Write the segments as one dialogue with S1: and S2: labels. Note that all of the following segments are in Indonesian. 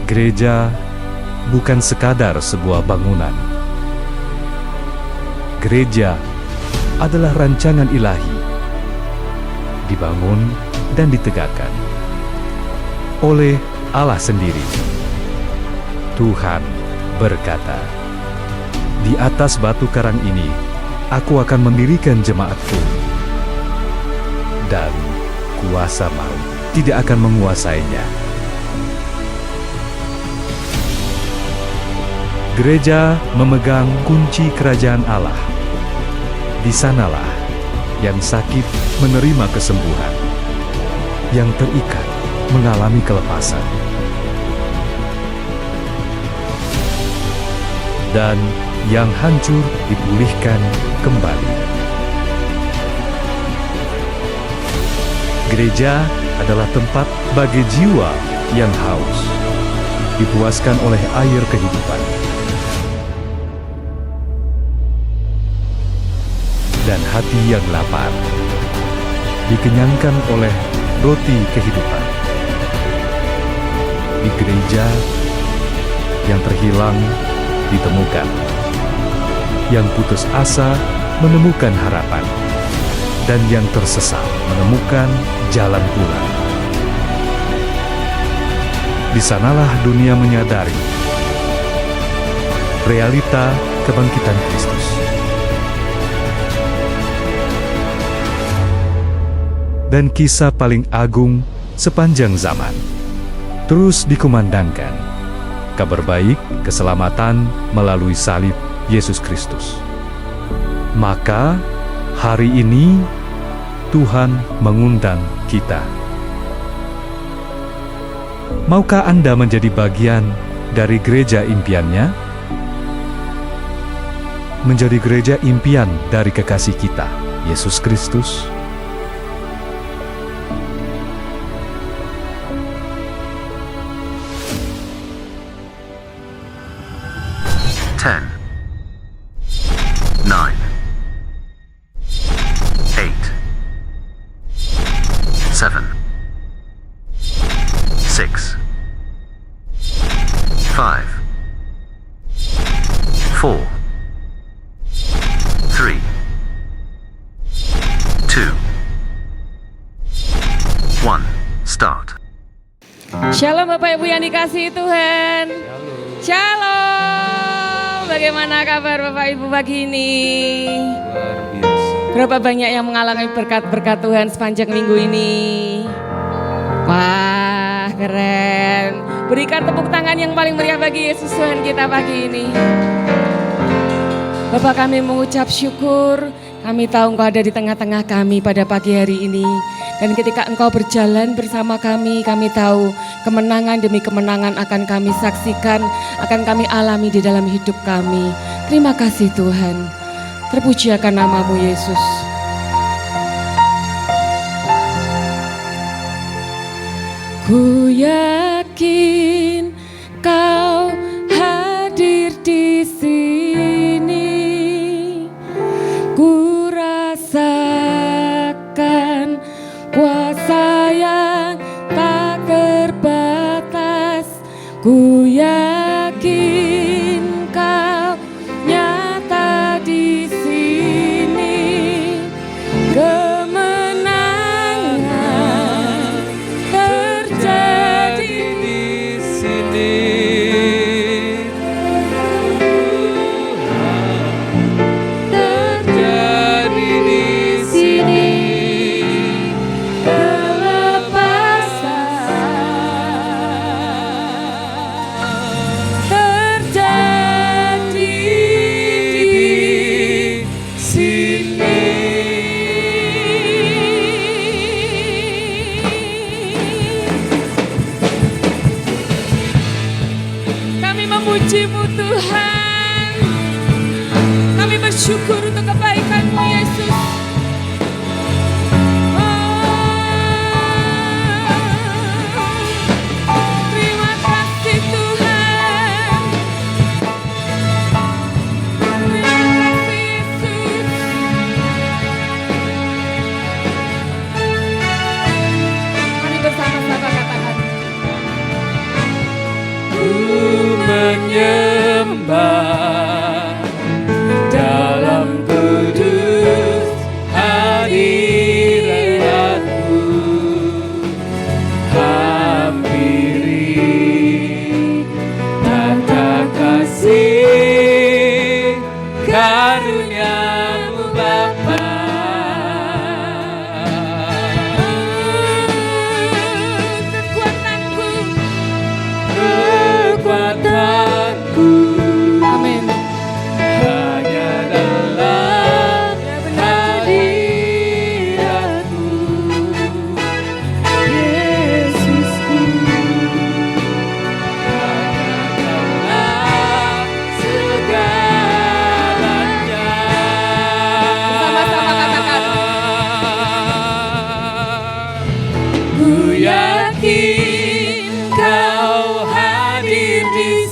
S1: Gereja bukan sekadar sebuah bangunan. Gereja adalah rancangan ilahi, dibangun dan ditegakkan oleh Allah sendiri. Tuhan berkata, "Di atas batu karang ini, aku akan mendirikan jemaatku, dan kuasa maut tidak akan menguasainya." Gereja memegang kunci kerajaan Allah. Di sanalah yang sakit menerima kesembuhan, yang terikat mengalami kelepasan, dan yang hancur dipulihkan kembali. Gereja adalah tempat bagi jiwa yang haus, dipuaskan oleh air kehidupan, dan hati yang lapar dikenyangkan oleh roti kehidupan. Di gereja, yang terhilang ditemukan, yang putus asa menemukan harapan, dan yang tersesat menemukan jalan pulang. Di sanalah dunia menyadari realita kebangkitan Kristus. Dan kisah paling agung sepanjang zaman terus dikumandangkan, kabar baik keselamatan melalui salib Yesus Kristus. Maka hari ini Tuhan mengundang kita. Maukah Anda menjadi bagian dari gereja impiannya? Menjadi gereja impian dari kekasih kita, Yesus Kristus.
S2: Ten, 9, 8, 7, 6, 5, 4, 3, 2, 1, start.
S3: Shalom Bapak Ibu yang dikasihi Tuhan. Shalom. Bagaimana kabar Bapak Ibu pagi ini?
S4: Luar biasa.
S3: Berapa banyak yang mengalami berkat-berkat Tuhan sepanjang minggu ini? Wah, keren. Berikan tepuk tangan yang paling meriah bagi Yesus Tuhan kita pagi ini. Bapak, kami mengucap syukur. Kami tahu Engkau ada di tengah-tengah kami pada pagi hari ini. Dan ketika Engkau berjalan bersama kami tahu kemenangan demi kemenangan akan kami saksikan, akan kami alami di dalam hidup kami. Terima kasih Tuhan. Terpuji akan nama-Mu Yesus. Ku yakin Kau hadir di sini. Ku rasakan kuasa yang tak terbatas. Ku yakin Kau nyata di sini. Kemenangan terjadi
S4: Di sini terjadi di sini.
S3: Kami memuji-Mu Tuhan. Kami bersyukur untuk kebaikan-Mu Yesus. Terima kasih Tuhan. Terima kasih Yesus. Mari bersama-sama katakan. Ku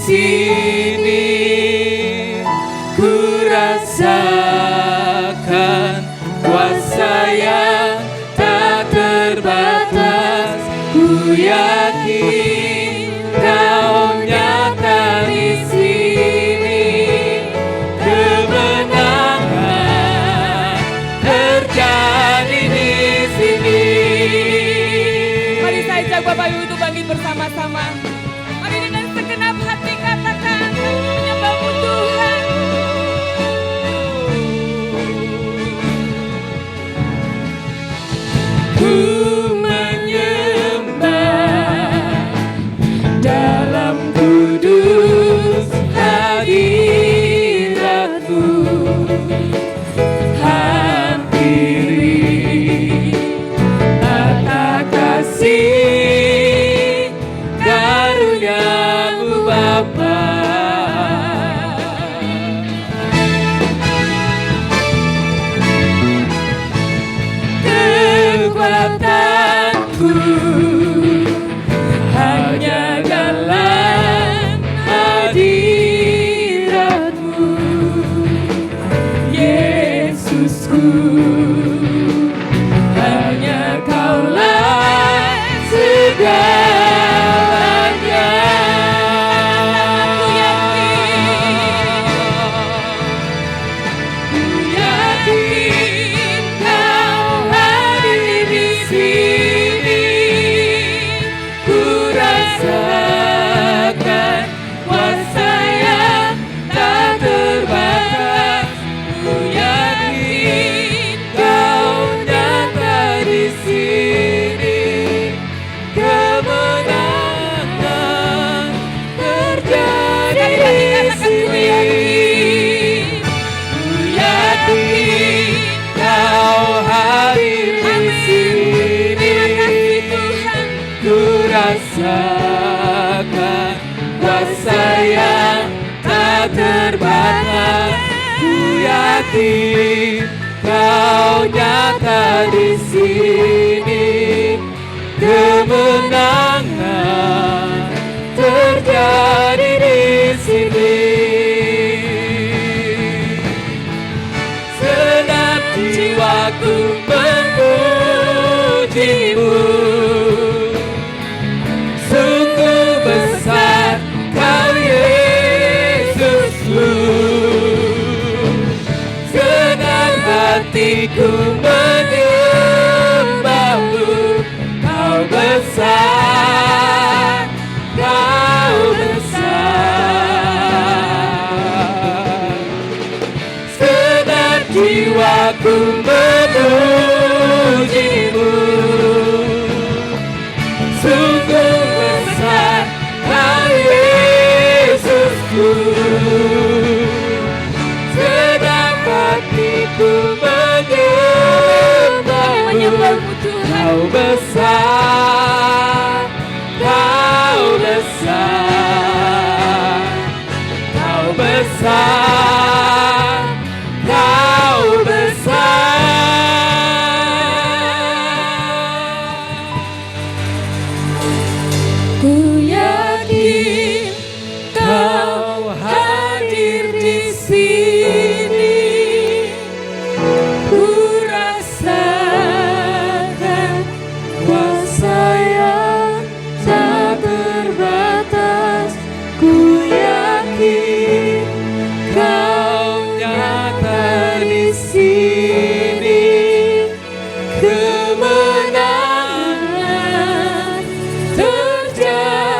S4: sini, ku rasakan kuasa yang tak terbatas. Ku yakin Kau nyata di sini, kemenangan terjadi di sini.
S3: Mari saya ajak Bapak Ibu untuk bangkit bersama-sama. Mari dengan segenap hati katakan, kami menyembah-Mu Tuhan.
S4: Ku menyembah dalam kudus hadirat-Mu, hampiri tata kasih karunia-Mu Bapa. Kekuatanku hanya dalam hadirat-Mu, Yesusku. Hanya Kaulah segalanya. Ku yakin Kau hadir di sini, ku rasakan kuasa yang tak terbatas. Ku yakin Kau nyata di sini, kemenangan terjadi di sini. Ku yakin Kau hadir di sini, ku rasakan kuasa yang tak terbatas. Ku yakin Kau nyata di sini, kemenangan terjadi di sini. Senap jiwaku memuji-Mu, sungguh besar Kau Yesusku. Senang hatiku menyembah-Mu, Kau besar, Kau besar. Senang jiwaku memuji-Mu, sungguh besar Kau Yesusku. Senang hatiku menyembah-Mu, Kau besar, Kau besar, Kau besar, Kau besar.
S3: Ku yakin Kau hadir di sini, ku rasakan kuasa yang tak terbatas. Ku yakin Kau nyata di sini, kemenangan terjadi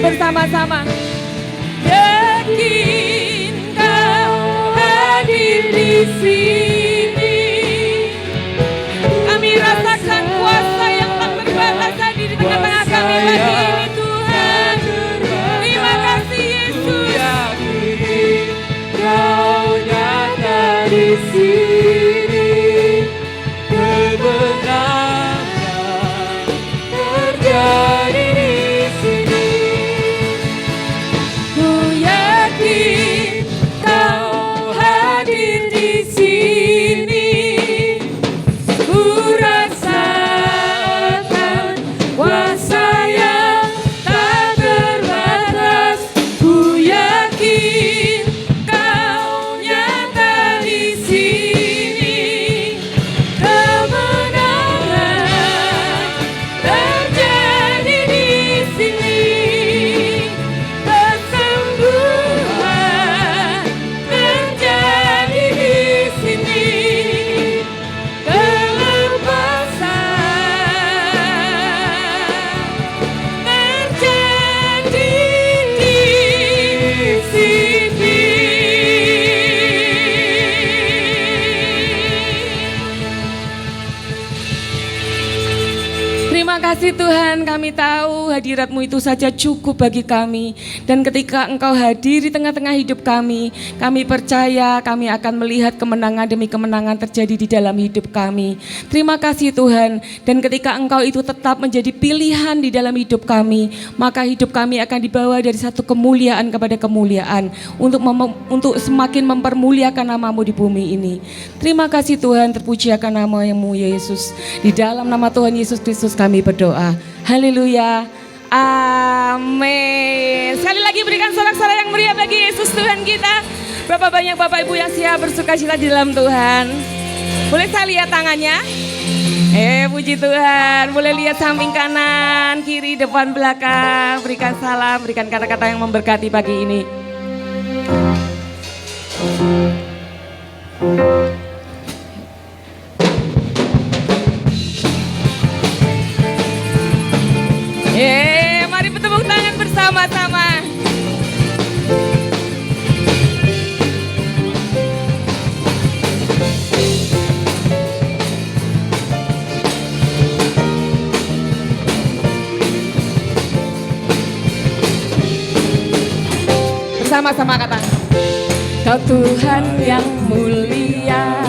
S3: bersama-sama. Yakin Kau hadir di sini. Kami rasakan kuasa yang tak terbatas hadir di tengah-tengah kami pagi ini Tuhan. Terima kasih Yesus.
S4: Yakin Kau nyata di sini, kebenaran terjadi di sini.
S3: Ku yakin Kau hadir di sini. Ku rasakan kuasa yang tak terbatas. Ku yakin Kau nyata di sini. Kemenangan terjadi di sini. Kesembuhan terjadi di sini. Kelepasan terjadi di sini. Terima kasih Tuhan, kami tahu hadirat-Mu itu saja cukup bagi kami. Dan ketika Engkau hadir di tengah-tengah hidup kami percaya kami akan melihat kemenangan demi kemenangan terjadi di dalam hidup kami. Terima kasih Tuhan. Dan ketika Engkau itu tetap menjadi pilihan di dalam hidup kami, maka hidup kami akan dibawa dari satu kemuliaan kepada kemuliaan untuk semakin mempermuliakan nama-Mu di bumi ini. Terima kasih Tuhan, terpuji akan nama-Mu Yesus. Di dalam nama Tuhan Yesus Kristus kami berdoa. Haleluya. Amin. Sekali lagi berikan sorak-sorak yang meriah bagi Yesus Tuhan kita. Berapa banyak Bapak Ibu yang siap bersuka cita di dalam Tuhan. Boleh saya lihat tangannya? Puji Tuhan. Boleh lihat samping kanan, kiri, depan, belakang. Berikan salam, berikan kata-kata yang memberkati pagi ini. Mari bertepuk tangan bersama-sama. Bersama-sama kata. Kau Tuhan yang mulia,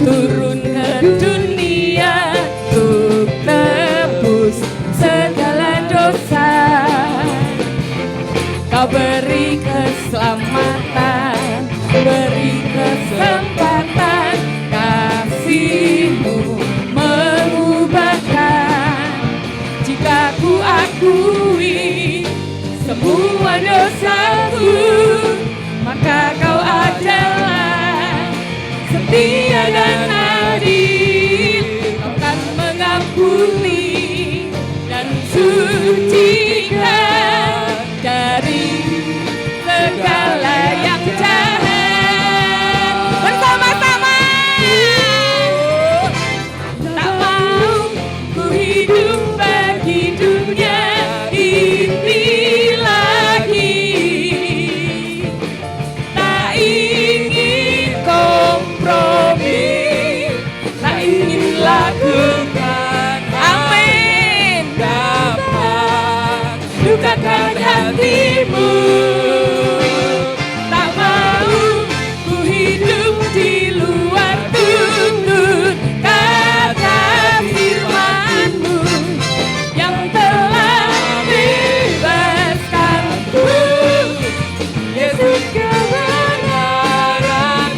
S3: turun ke dunia untuk tebus segala dosa. Kau beri keselamatan, beri kesempatan, kasih-Mu mengubahkan. Jika ku akui semua dosaku, maka Kau adalah setia dan adil. Kau kan mengampuni dan sucikan dari segala yang jahat. Bersama-sama. Tak mau ku hidup bagi dunia ini lagi. Tak ingin kompromi, tak ingin lakukan. Amin.
S4: Dapat
S3: Dukakan hatimu. Tak mau ku hidup di luar tuntun kata firman-Mu yang telah bebaskanku. Yesus kebenaran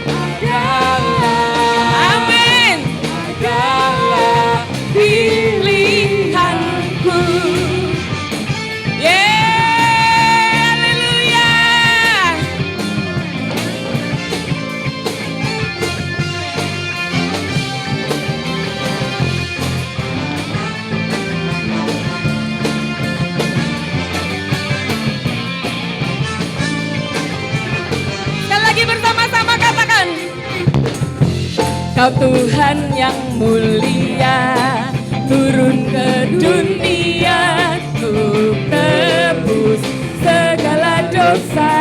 S3: adalah, amin, adalah pilihanku. Haleluya. Sekali lagi bersama-sama katakan. Kau Tuhan yang mulia, turun ke dunia untuk tebus dosa.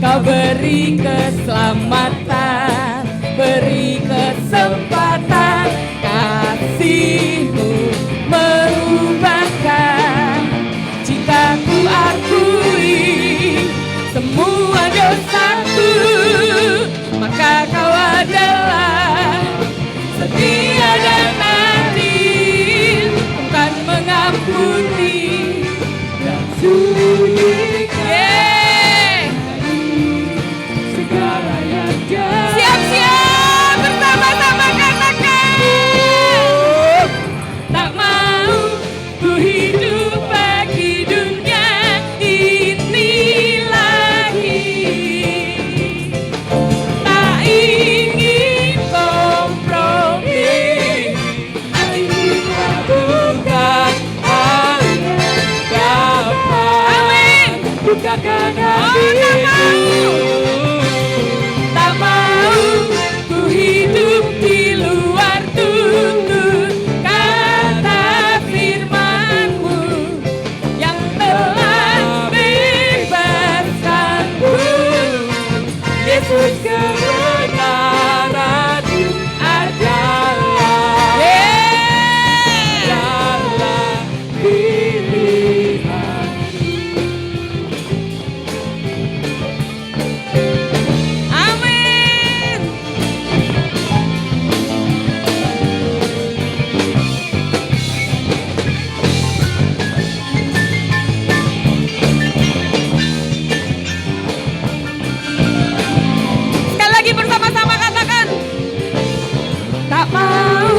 S3: Kau beri keselamatan, beri kesempatan, kasih-Mu mengubahkan. Jika ku akui semua dosaku, maka Kau adalah setia dan adil, bukan mengampuni dan sucikan segala yang jahat. Siap-siap bersama-sama katakan, tak mau ku hidup bagi dunia ini lagi. Tak ingin kompromi, tak ingin lakukan hal yang dapat. Amin. Bukakan hatiku. Tak mau ku hidup di luar tuntut kata firman-Mu yang telah bebaskanku. Yesus kebenaran-Mu adalah pilihan. Amin. Sekali lagi bersama-sama katakan, tak mau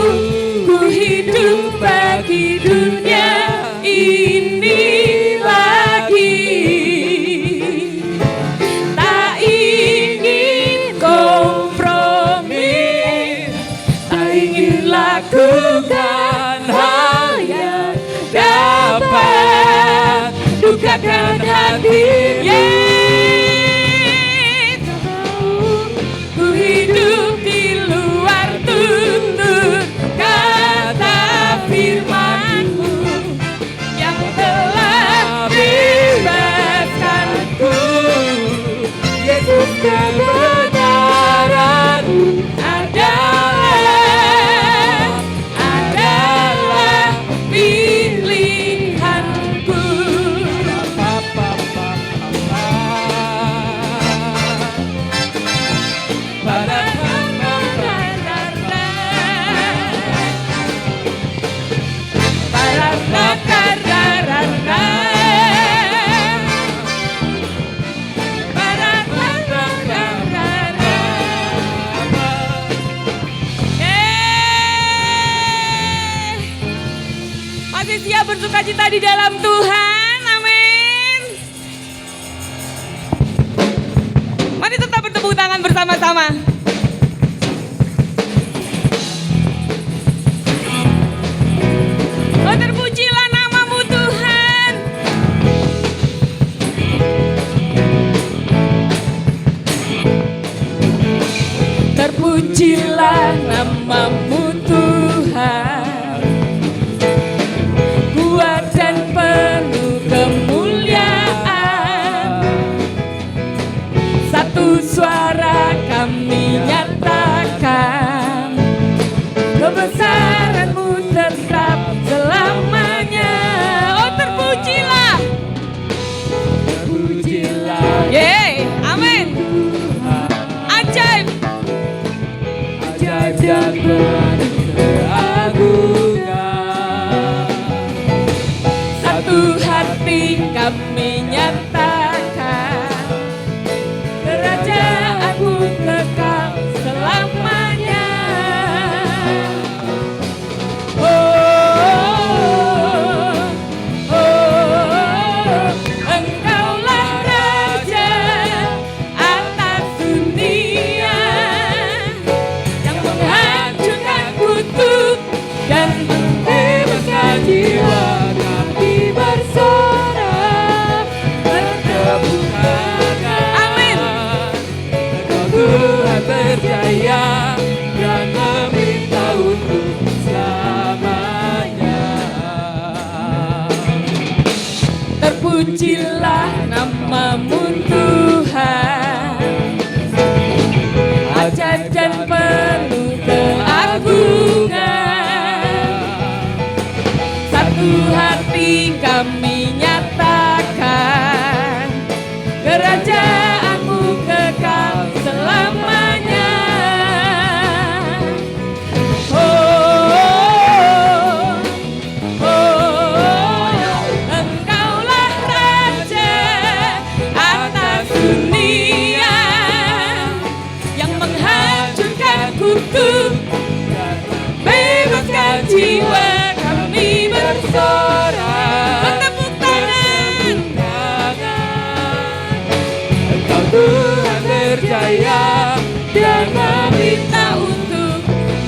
S3: ku hidup bagi dunia ini lagi. Tak ingin kompromi, tak ingin lakukan hal yang dapat dukakan hati. Tak mau ku hidup di luar tuntut kata firman-Mu yang telah bebaskanku. Yesus kebenaran-Mu adalah pilihanku. Masih siap bersukacita di dalam Tuhan, amin. Mari tetap bertepuk tangan bersama-sama. Oh, terpujilah nama-Mu Tuhan. Terpujilah nama-Mu Tuhan, kuat dan penuh kemuliaan. Satu suara kami nyatakan, kebesaran-Mu tetap selamanya. Oh, terpujilah. Terpujilah. Yeay, amin. Ajaib. Ajaib dan penuh keagungan. Satu hati kami nyatakan, kerajaan-Mu kekal
S4: percaya dan meminta untuk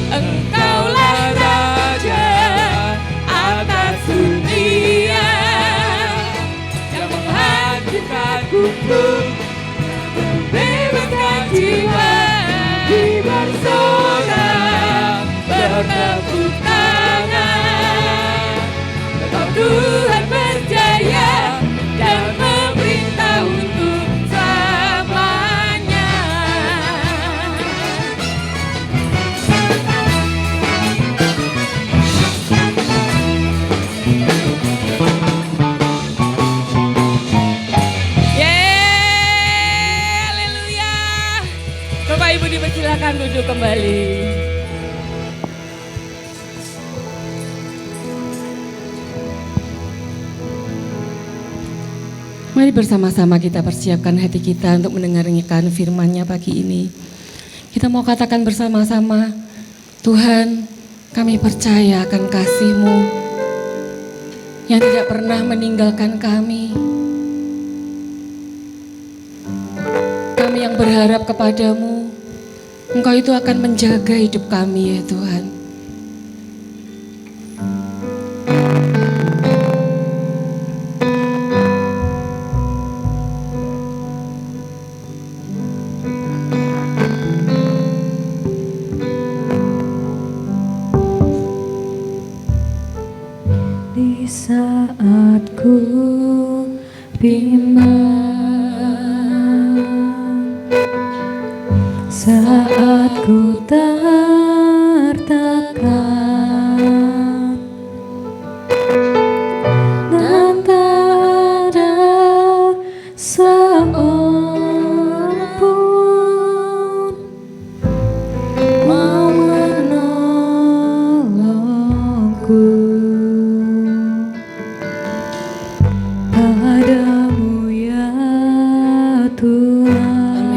S4: Engkaulah Raja atas dunia yang menghancurkan kufur, bebaskan jiwa di bersorak bertepuk tangan. Engkau Tuhan percaya dan memerintah untuk selamanya. Yeay, haleluya. Bapak Ibu dipersilakan duduk kembali.
S3: Mari bersama-sama kita persiapkan hati kita untuk mendengarkan firman-Nya pagi ini. Kita mau katakan bersama-sama, Tuhan, kami percaya akan kasih-Mu yang tidak pernah meninggalkan kami. Kami yang berharap kepadamu, Engkau itu akan menjaga hidup kami ya Tuhan.
S5: Di saat ku bimbang, saat ku tertekan, dan tak ada seorang pun mau menolongku. Padamu ya Tuhan,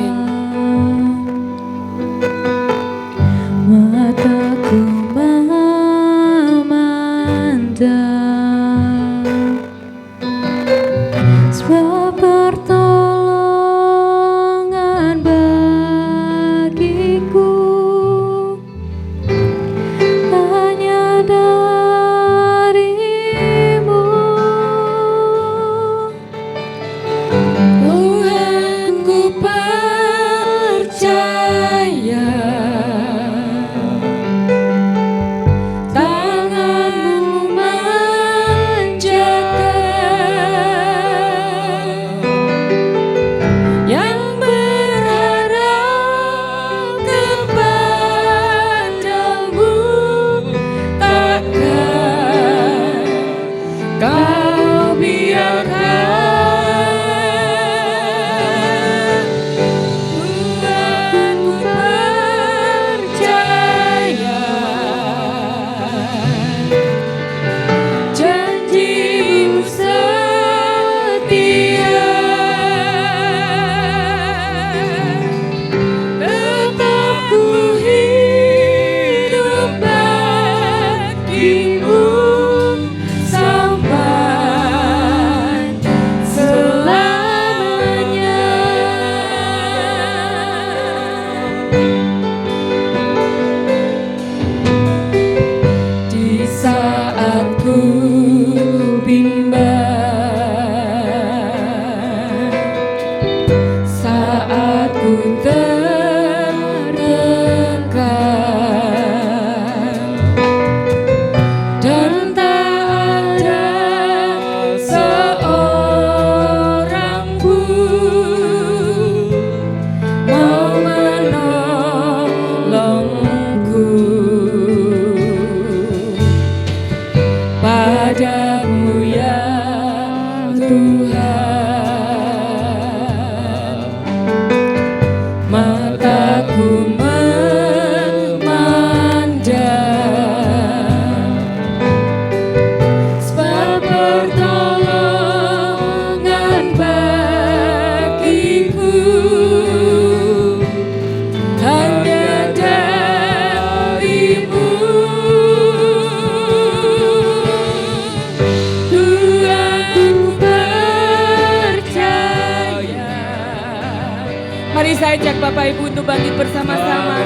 S3: Mari saya ajak Bapak Ibu untuk bangkit bersama-sama.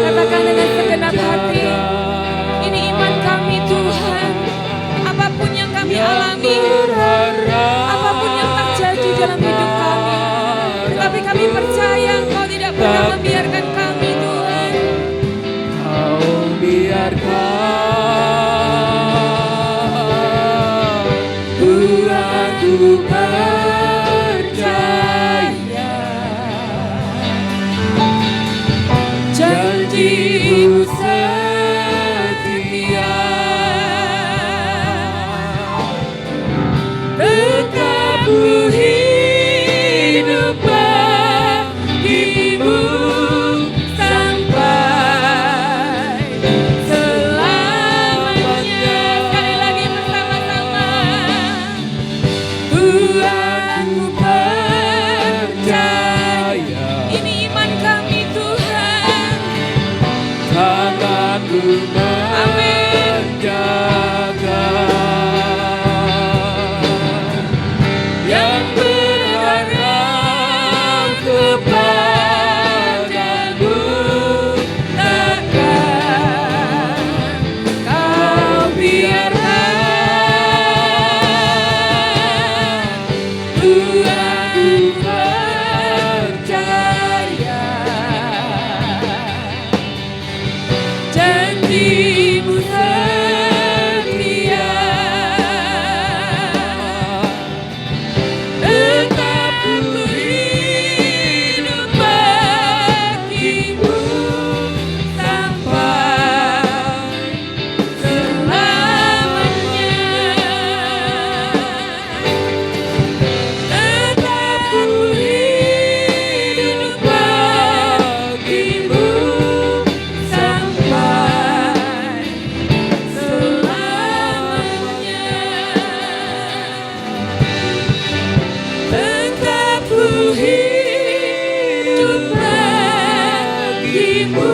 S3: Katakan dengan segenap hati, ini iman kami Tuhan. Apapun yang kami alami, apapun yang terjadi dalam hidup kami, tetapi kami percaya Engkau tidak pernah membiarkan kami Tuhan.
S6: Kau biarkan Tuhan, ku percaya janji-Mu setia, tetap ku hidup bagimu sampai selamanya.
S3: Sekali lagi bersama-sama.
S6: Tuhan, ku percaya
S3: Ini iman kami Tuhan.
S6: tanganku menjaga yang berharap kepadamu, takkan kau biarkan. Tuhan, ku percaya janji-Mu setia, tetap ku hidup bagimu sampai selamanya. Tetap ku hidup bagimu sampai selamanya. Tetap ku hidup bagimu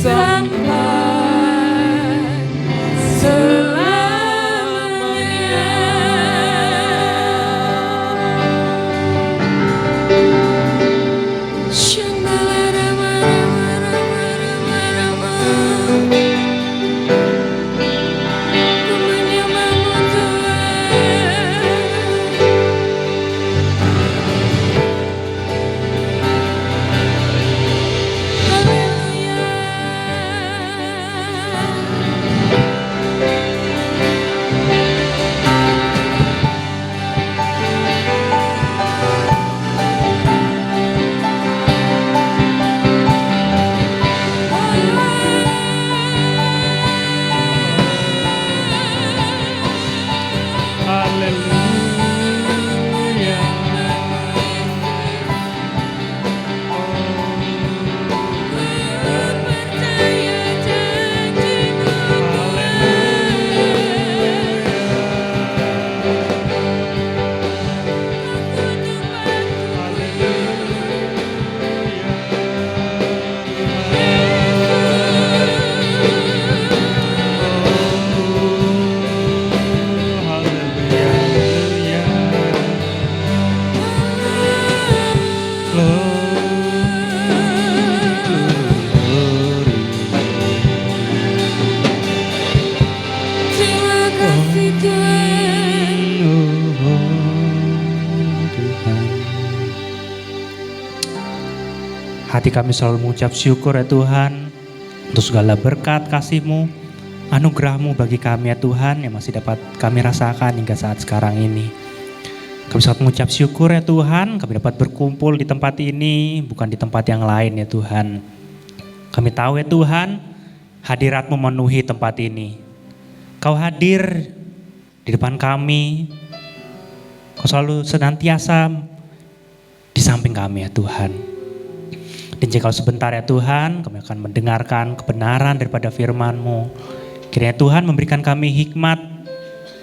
S6: sampai selamanya. Shandalarama-rama-rama-rama-rama. Ku menyembah-Mu Tuhan. Haleluya.
S3: Percaya janji-Mu Terima kasih Tuhan.
S7: Hati kami selalu mengucap syukur ya Tuhan untuk segala berkat kasih-Mu, anugerah-Mu bagi kami ya Tuhan yang masih dapat kami rasakan hingga saat sekarang ini. Kami sangat mengucap syukur ya Tuhan, kami dapat berkumpul di tempat ini bukan di tempat yang lain ya Tuhan. Kami tahu ya Tuhan, hadirat-Mu memenuhi tempat ini. Kau hadir di depan kami, Kau selalu senantiasa di samping kami ya Tuhan. Dan jika sebentar ya Tuhan, kami akan mendengarkan kebenaran daripada firman-Mu. Kiranya Tuhan memberikan kami hikmat,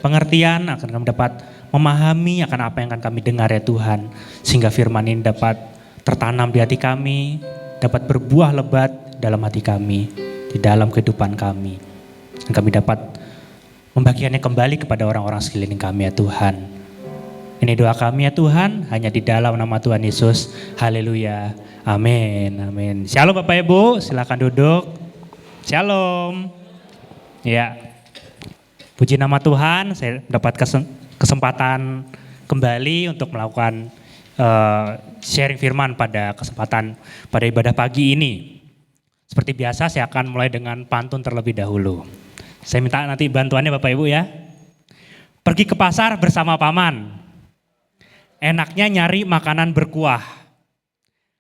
S7: pengertian, akan kami dapat memahami akan apa yang akan kami dengar ya Tuhan. Sehingga firman ini dapat tertanam di hati kami, dapat berbuah lebat dalam hati kami, di dalam kehidupan kami. Dan kami dapat membagikannya kembali kepada orang-orang sekeliling kami ya Tuhan. Ini doa kami ya Tuhan, hanya di dalam nama Tuhan Yesus. Haleluya. Amin. Amin. Shalom Bapak Ibu, silakan duduk. Shalom. Ya. Puji nama Tuhan, saya dapat kesempatan kembali untuk melakukan sharing firman pada ibadah pagi ini. Seperti biasa saya akan mulai dengan pantun terlebih dahulu. Saya minta nanti bantuannya Bapak Ibu ya. Pergi ke pasar bersama paman. Enaknya nyari makanan berkuah.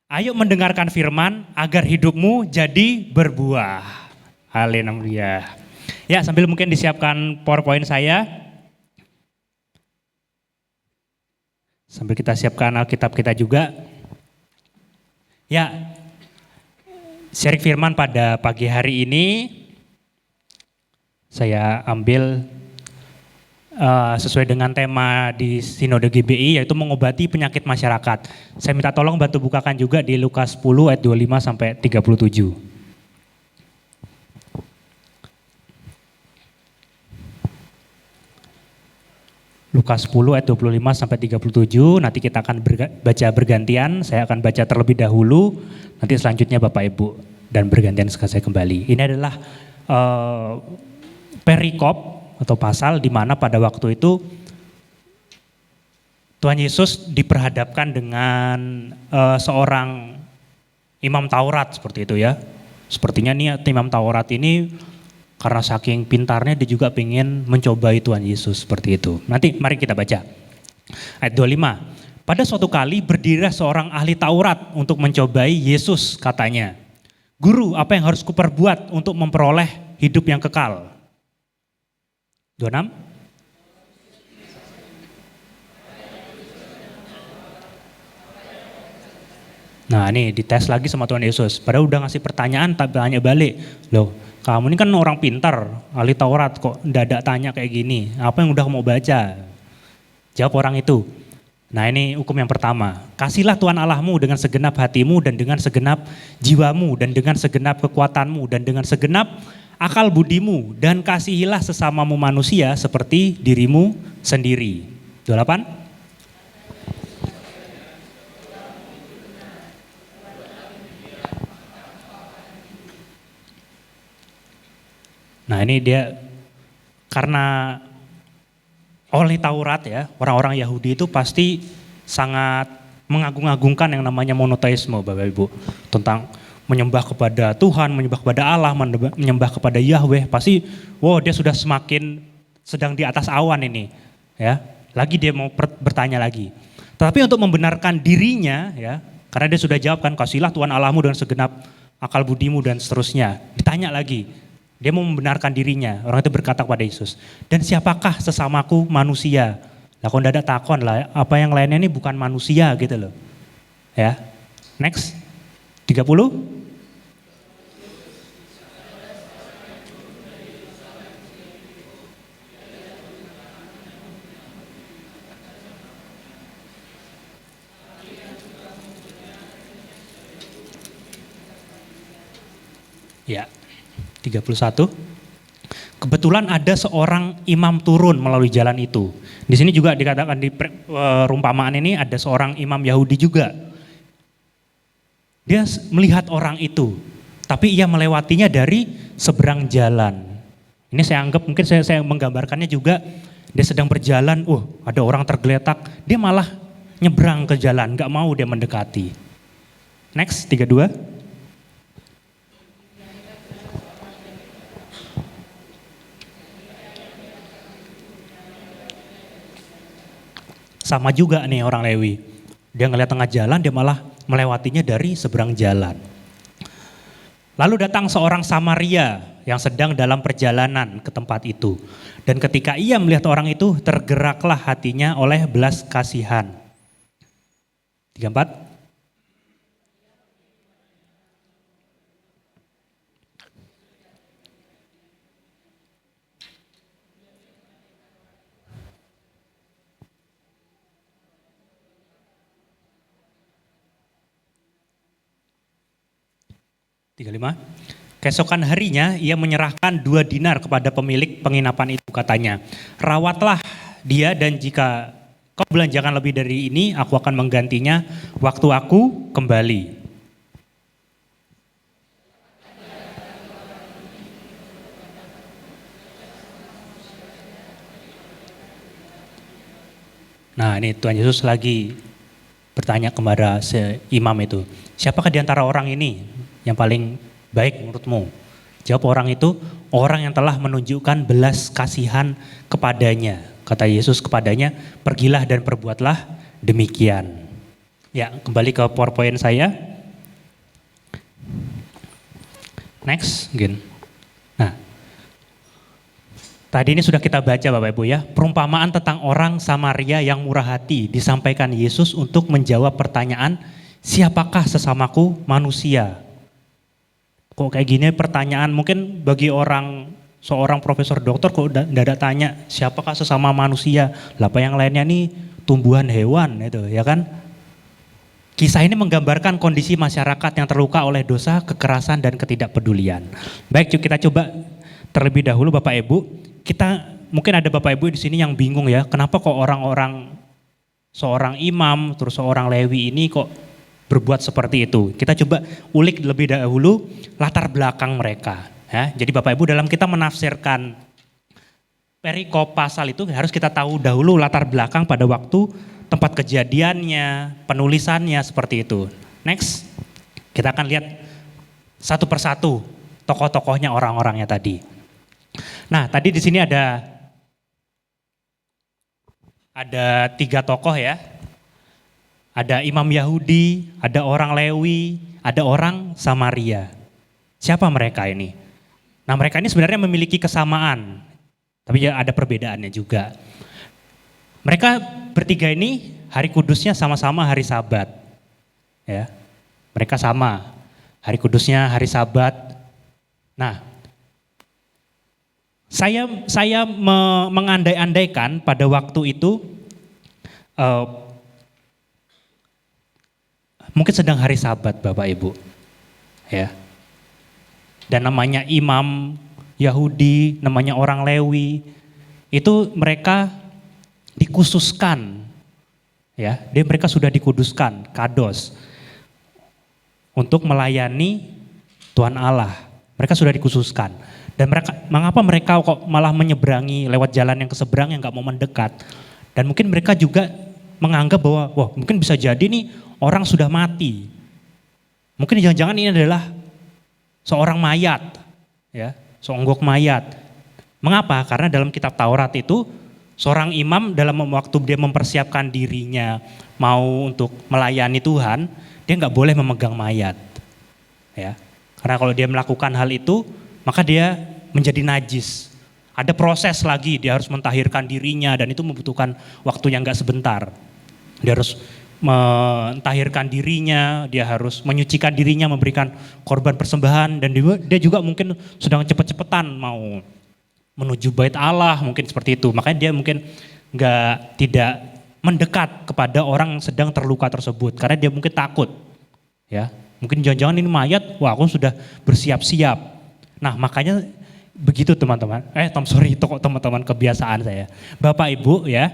S7: Ayo mendengarkan firman agar hidupmu jadi berbuah. Haleluya. Ya, sambil mungkin disiapkan PowerPoint saya. Sambil kita siapkan Alkitab kita juga. Ya, sharing firman pada pagi hari ini saya ambil sesuai dengan tema di Sinode GBI, yaitu mengobati penyakit masyarakat. Saya minta tolong bantu bukakan juga di Lukas 10 ayat 25 sampai 37. Lukas 10 ayat 25 sampai 37, nanti kita akan baca bergantian, saya akan baca terlebih dahulu, nanti selanjutnya Bapak Ibu dan bergantian saya kembali. Ini adalah perikop atau pasal di mana pada waktu itu Tuhan Yesus diperhadapkan dengan seorang imam Taurat seperti itu ya. Sepertinya nih imam Taurat ini karena saking pintarnya dia juga pengen mencobai Tuhan Yesus seperti itu. Nanti mari kita baca. Ayat 25. Pada suatu kali berdirilah seorang ahli Taurat untuk mencobai Yesus, katanya. Guru, apa yang harus kuperbuat untuk memperoleh hidup yang kekal? 26. Nah ini dites lagi sama Tuhan Yesus. Padahal udah ngasih pertanyaan, tak tanya balik. Loh, kamu ini kan orang pintar, ahli Taurat kok mendadak tanya kayak gini. Apa yang udah mau baca? Jawab orang itu. Nah ini hukum yang pertama. Kasihlah Tuhan Allahmu dengan segenap hatimu dan dengan segenap jiwamu dan dengan segenap kekuatanmu dan dengan segenap akal budimu, dan kasihilah sesamamu manusia seperti dirimu sendiri. 28. Nah ini dia, karena oleh Taurat ya, orang-orang Yahudi itu pasti sangat mengagung-agungkan yang namanya monoteisme Bapak Ibu. Tentang menyembah kepada Tuhan, menyembah kepada Allah, menyembah kepada Yahweh, pasti wow dia sudah semakin sedang di atas awan ini ya. Lagi dia mau bertanya lagi. Tapi untuk membenarkan dirinya ya, karena dia sudah jawab kan, kasihlah Tuhan Allahmu dengan segenap akal budimu dan seterusnya. Ditanya lagi, dia mau membenarkan dirinya. Orang itu berkata kepada Yesus, dan siapakah sesamaku manusia? Lah kok tidak takon lah, apa yang lainnya ini bukan manusia gitu loh. Ya, next. 30. Ya, 31. Kebetulan ada seorang imam turun melalui jalan itu. Di sini juga dikatakan di perumpamaan ini ada seorang imam Yahudi juga. Dia melihat orang itu, tapi ia melewatinya dari seberang jalan. Ini saya anggap mungkin saya menggambarkannya juga, dia sedang berjalan, ada orang tergeletak, dia malah nyebrang ke jalan, gak mau dia mendekati. Next, 32. Sama juga nih orang Lewi, dia ngeliat tengah jalan, dia malah melewatinya dari seberang jalan. Lalu datang seorang Samaria yang sedang dalam perjalanan ke tempat itu. Dan ketika ia melihat orang itu, tergeraklah hatinya oleh belas kasihan. 34. Keesokan harinya ia menyerahkan 2 dinar kepada pemilik penginapan itu, katanya, rawatlah dia dan jika Kau belanjakan lebih dari ini, aku akan menggantinya waktu aku kembali. Nah, ini Tuhan Yesus lagi bertanya kepada imam itu, siapakah di antara orang ini yang paling baik menurutmu? Jawab orang itu, orang yang telah menunjukkan belas kasihan kepadanya. Kata Yesus kepadanya, pergilah dan perbuatlah demikian. Ya, kembali ke PowerPoint saya. Next, again. Nah, tadi ini sudah kita baca Bapak Ibu ya, perumpamaan tentang orang Samaria yang murah hati disampaikan Yesus untuk menjawab pertanyaan, siapakah sesamaku manusia? Kok kayak gini pertanyaan mungkin bagi seorang profesor dokter kok tidak ada tanya siapakah sesama manusia, lah apa yang lainnya nih tumbuhan hewan itu ya kan. Kisah ini menggambarkan kondisi masyarakat yang terluka oleh dosa, kekerasan dan ketidakpedulian. Baik, kita coba terlebih dahulu Bapak Ibu, kita mungkin ada Bapak Ibu di sini yang bingung ya, kenapa kok seorang imam terus seorang Lewi ini kok berbuat seperti itu. Kita coba ulik lebih dahulu latar belakang mereka. Ya, jadi Bapak Ibu dalam kita menafsirkan perikop pasal itu harus kita tahu dahulu latar belakang pada waktu tempat kejadiannya, penulisannya seperti itu. Next, kita akan lihat satu persatu tokoh-tokohnya orang-orangnya tadi. Nah, tadi di sini ada 3 tokoh ya. Ada imam Yahudi, ada orang Lewi, ada orang Samaria. Siapa mereka ini? Nah, mereka ini sebenarnya memiliki kesamaan, tapi ya ada perbedaannya juga. Mereka bertiga ini hari kudusnya sama-sama hari Sabat. Ya. Mereka sama. Hari kudusnya hari Sabat. Nah, saya mengandai-andaikan pada waktu itu mungkin sedang hari Sabat Bapak Ibu. Ya. Dan namanya imam Yahudi, namanya orang Lewi, itu mereka dikhususkan, ya, mereka sudah dikuduskan, kados, untuk melayani Tuhan Allah. Mereka sudah dikhususkan. Dan mengapa mereka kok malah menyeberangi lewat jalan yang keseberang yang nggak mau mendekat? Dan mungkin mereka juga menganggap bahwa, wah mungkin bisa jadi nih orang sudah mati. Mungkin jangan-jangan ini adalah seorang mayat, ya, seonggok mayat. Mengapa? Karena dalam kitab Taurat itu seorang imam dalam waktu dia mempersiapkan dirinya mau untuk melayani Tuhan, dia nggak boleh memegang mayat, ya. Karena kalau dia melakukan hal itu, maka dia menjadi najis. Ada proses lagi, dia harus mentahirkan dirinya dan itu membutuhkan waktu yang nggak sebentar. Dia harus mentahirkan dirinya, dia harus menyucikan dirinya, memberikan korban persembahan, dan dia juga mungkin sedang cepet-cepetan mau menuju bait Allah, mungkin seperti itu. Makanya dia mungkin tidak mendekat kepada orang yang sedang terluka tersebut, karena dia mungkin takut. Ya, mungkin jangan-jangan ini mayat, wah aku sudah bersiap-siap. Nah makanya begitu teman-teman, itu kok teman-teman kebiasaan saya. Bapak Ibu ya,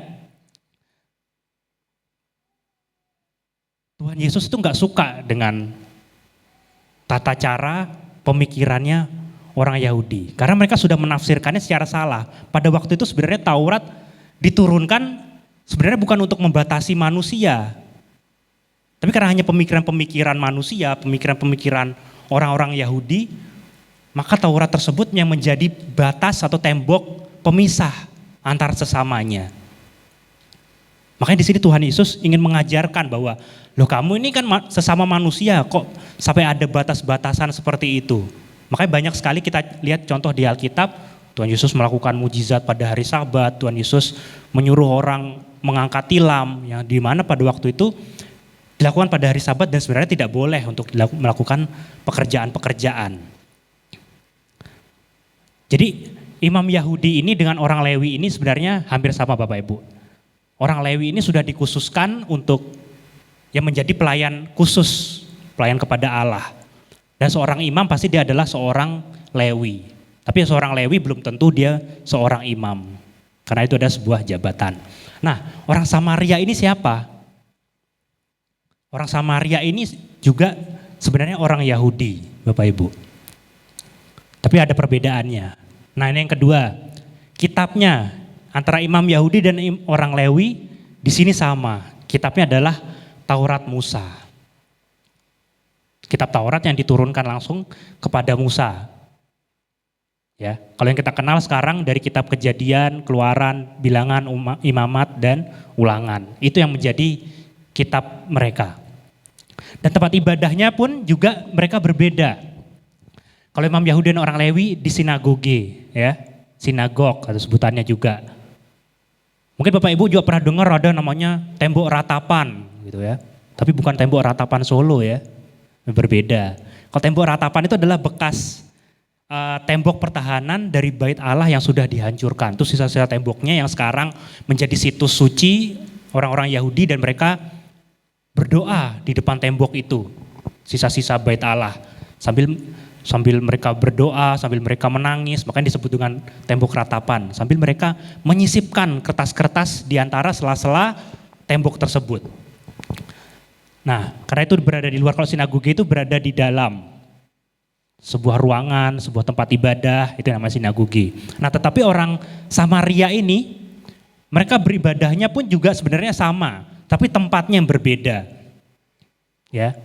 S7: Tuhan Yesus itu nggak suka dengan tata cara pemikirannya orang Yahudi. Karena mereka sudah menafsirkannya secara salah. Pada waktu itu sebenarnya Taurat diturunkan sebenarnya bukan untuk membatasi manusia. Tapi karena hanya pemikiran-pemikiran manusia, pemikiran-pemikiran orang-orang Yahudi, maka Taurat tersebut yang menjadi batas atau tembok pemisah antar sesamanya. Makanya di sini Tuhan Yesus ingin mengajarkan bahwa, loh kamu ini kan sesama manusia, kok sampai ada batas-batasan seperti itu. Makanya banyak sekali kita lihat contoh di Alkitab, Tuhan Yesus melakukan mujizat pada hari Sabat, Tuhan Yesus menyuruh orang mengangkat tilam, yang di mana pada waktu itu dilakukan pada hari Sabat dan sebenarnya tidak boleh untuk melakukan pekerjaan-pekerjaan. Jadi imam Yahudi ini dengan orang Lewi ini sebenarnya hampir sama Bapak Ibu. Orang Lewi ini sudah dikhususkan untuk yang menjadi pelayan khusus, pelayan kepada Allah. Dan seorang imam pasti dia adalah seorang Lewi. Tapi seorang Lewi belum tentu dia seorang imam. Karena itu ada sebuah jabatan. Nah, orang Samaria ini siapa? Orang Samaria ini juga sebenarnya orang Yahudi, Bapak Ibu. Tapi ada perbedaannya. Nah, ini yang kedua. Kitabnya antara imam Yahudi dan orang Lewi di sini sama. Kitabnya adalah Taurat Musa. Kitab Taurat yang diturunkan langsung kepada Musa. Ya, kalau yang kita kenal sekarang dari kitab Kejadian, Keluaran, Bilangan, Imamat dan Ulangan. Itu yang menjadi kitab mereka. Dan tempat ibadahnya pun juga mereka berbeda. Kalau imam Yahudi dan orang Lewi di sinagoge, ya, sinagog atau sebutannya juga. Mungkin Bapak Ibu juga pernah dengar ada namanya tembok ratapan, gitu ya. Tapi bukan tembok ratapan Solo ya, berbeda. Kalau tembok ratapan itu adalah bekas tembok pertahanan dari bait Allah yang sudah dihancurkan. Itu sisa-sisa temboknya yang sekarang menjadi situs suci orang-orang Yahudi dan mereka berdoa di depan tembok itu. Sisa-sisa bait Allah. Sambil mereka berdoa, sambil mereka menangis, makanya disebut dengan tembok ratapan. Sambil mereka menyisipkan kertas-kertas di antara sela-sela tembok tersebut. Nah, karena itu berada di luar, kalau sinagoge itu berada di dalam. Sebuah ruangan, sebuah tempat ibadah, itu namanya sinagoge. Nah, tetapi orang Samaria ini, mereka beribadahnya pun juga sebenarnya sama, tapi tempatnya yang berbeda. Ya.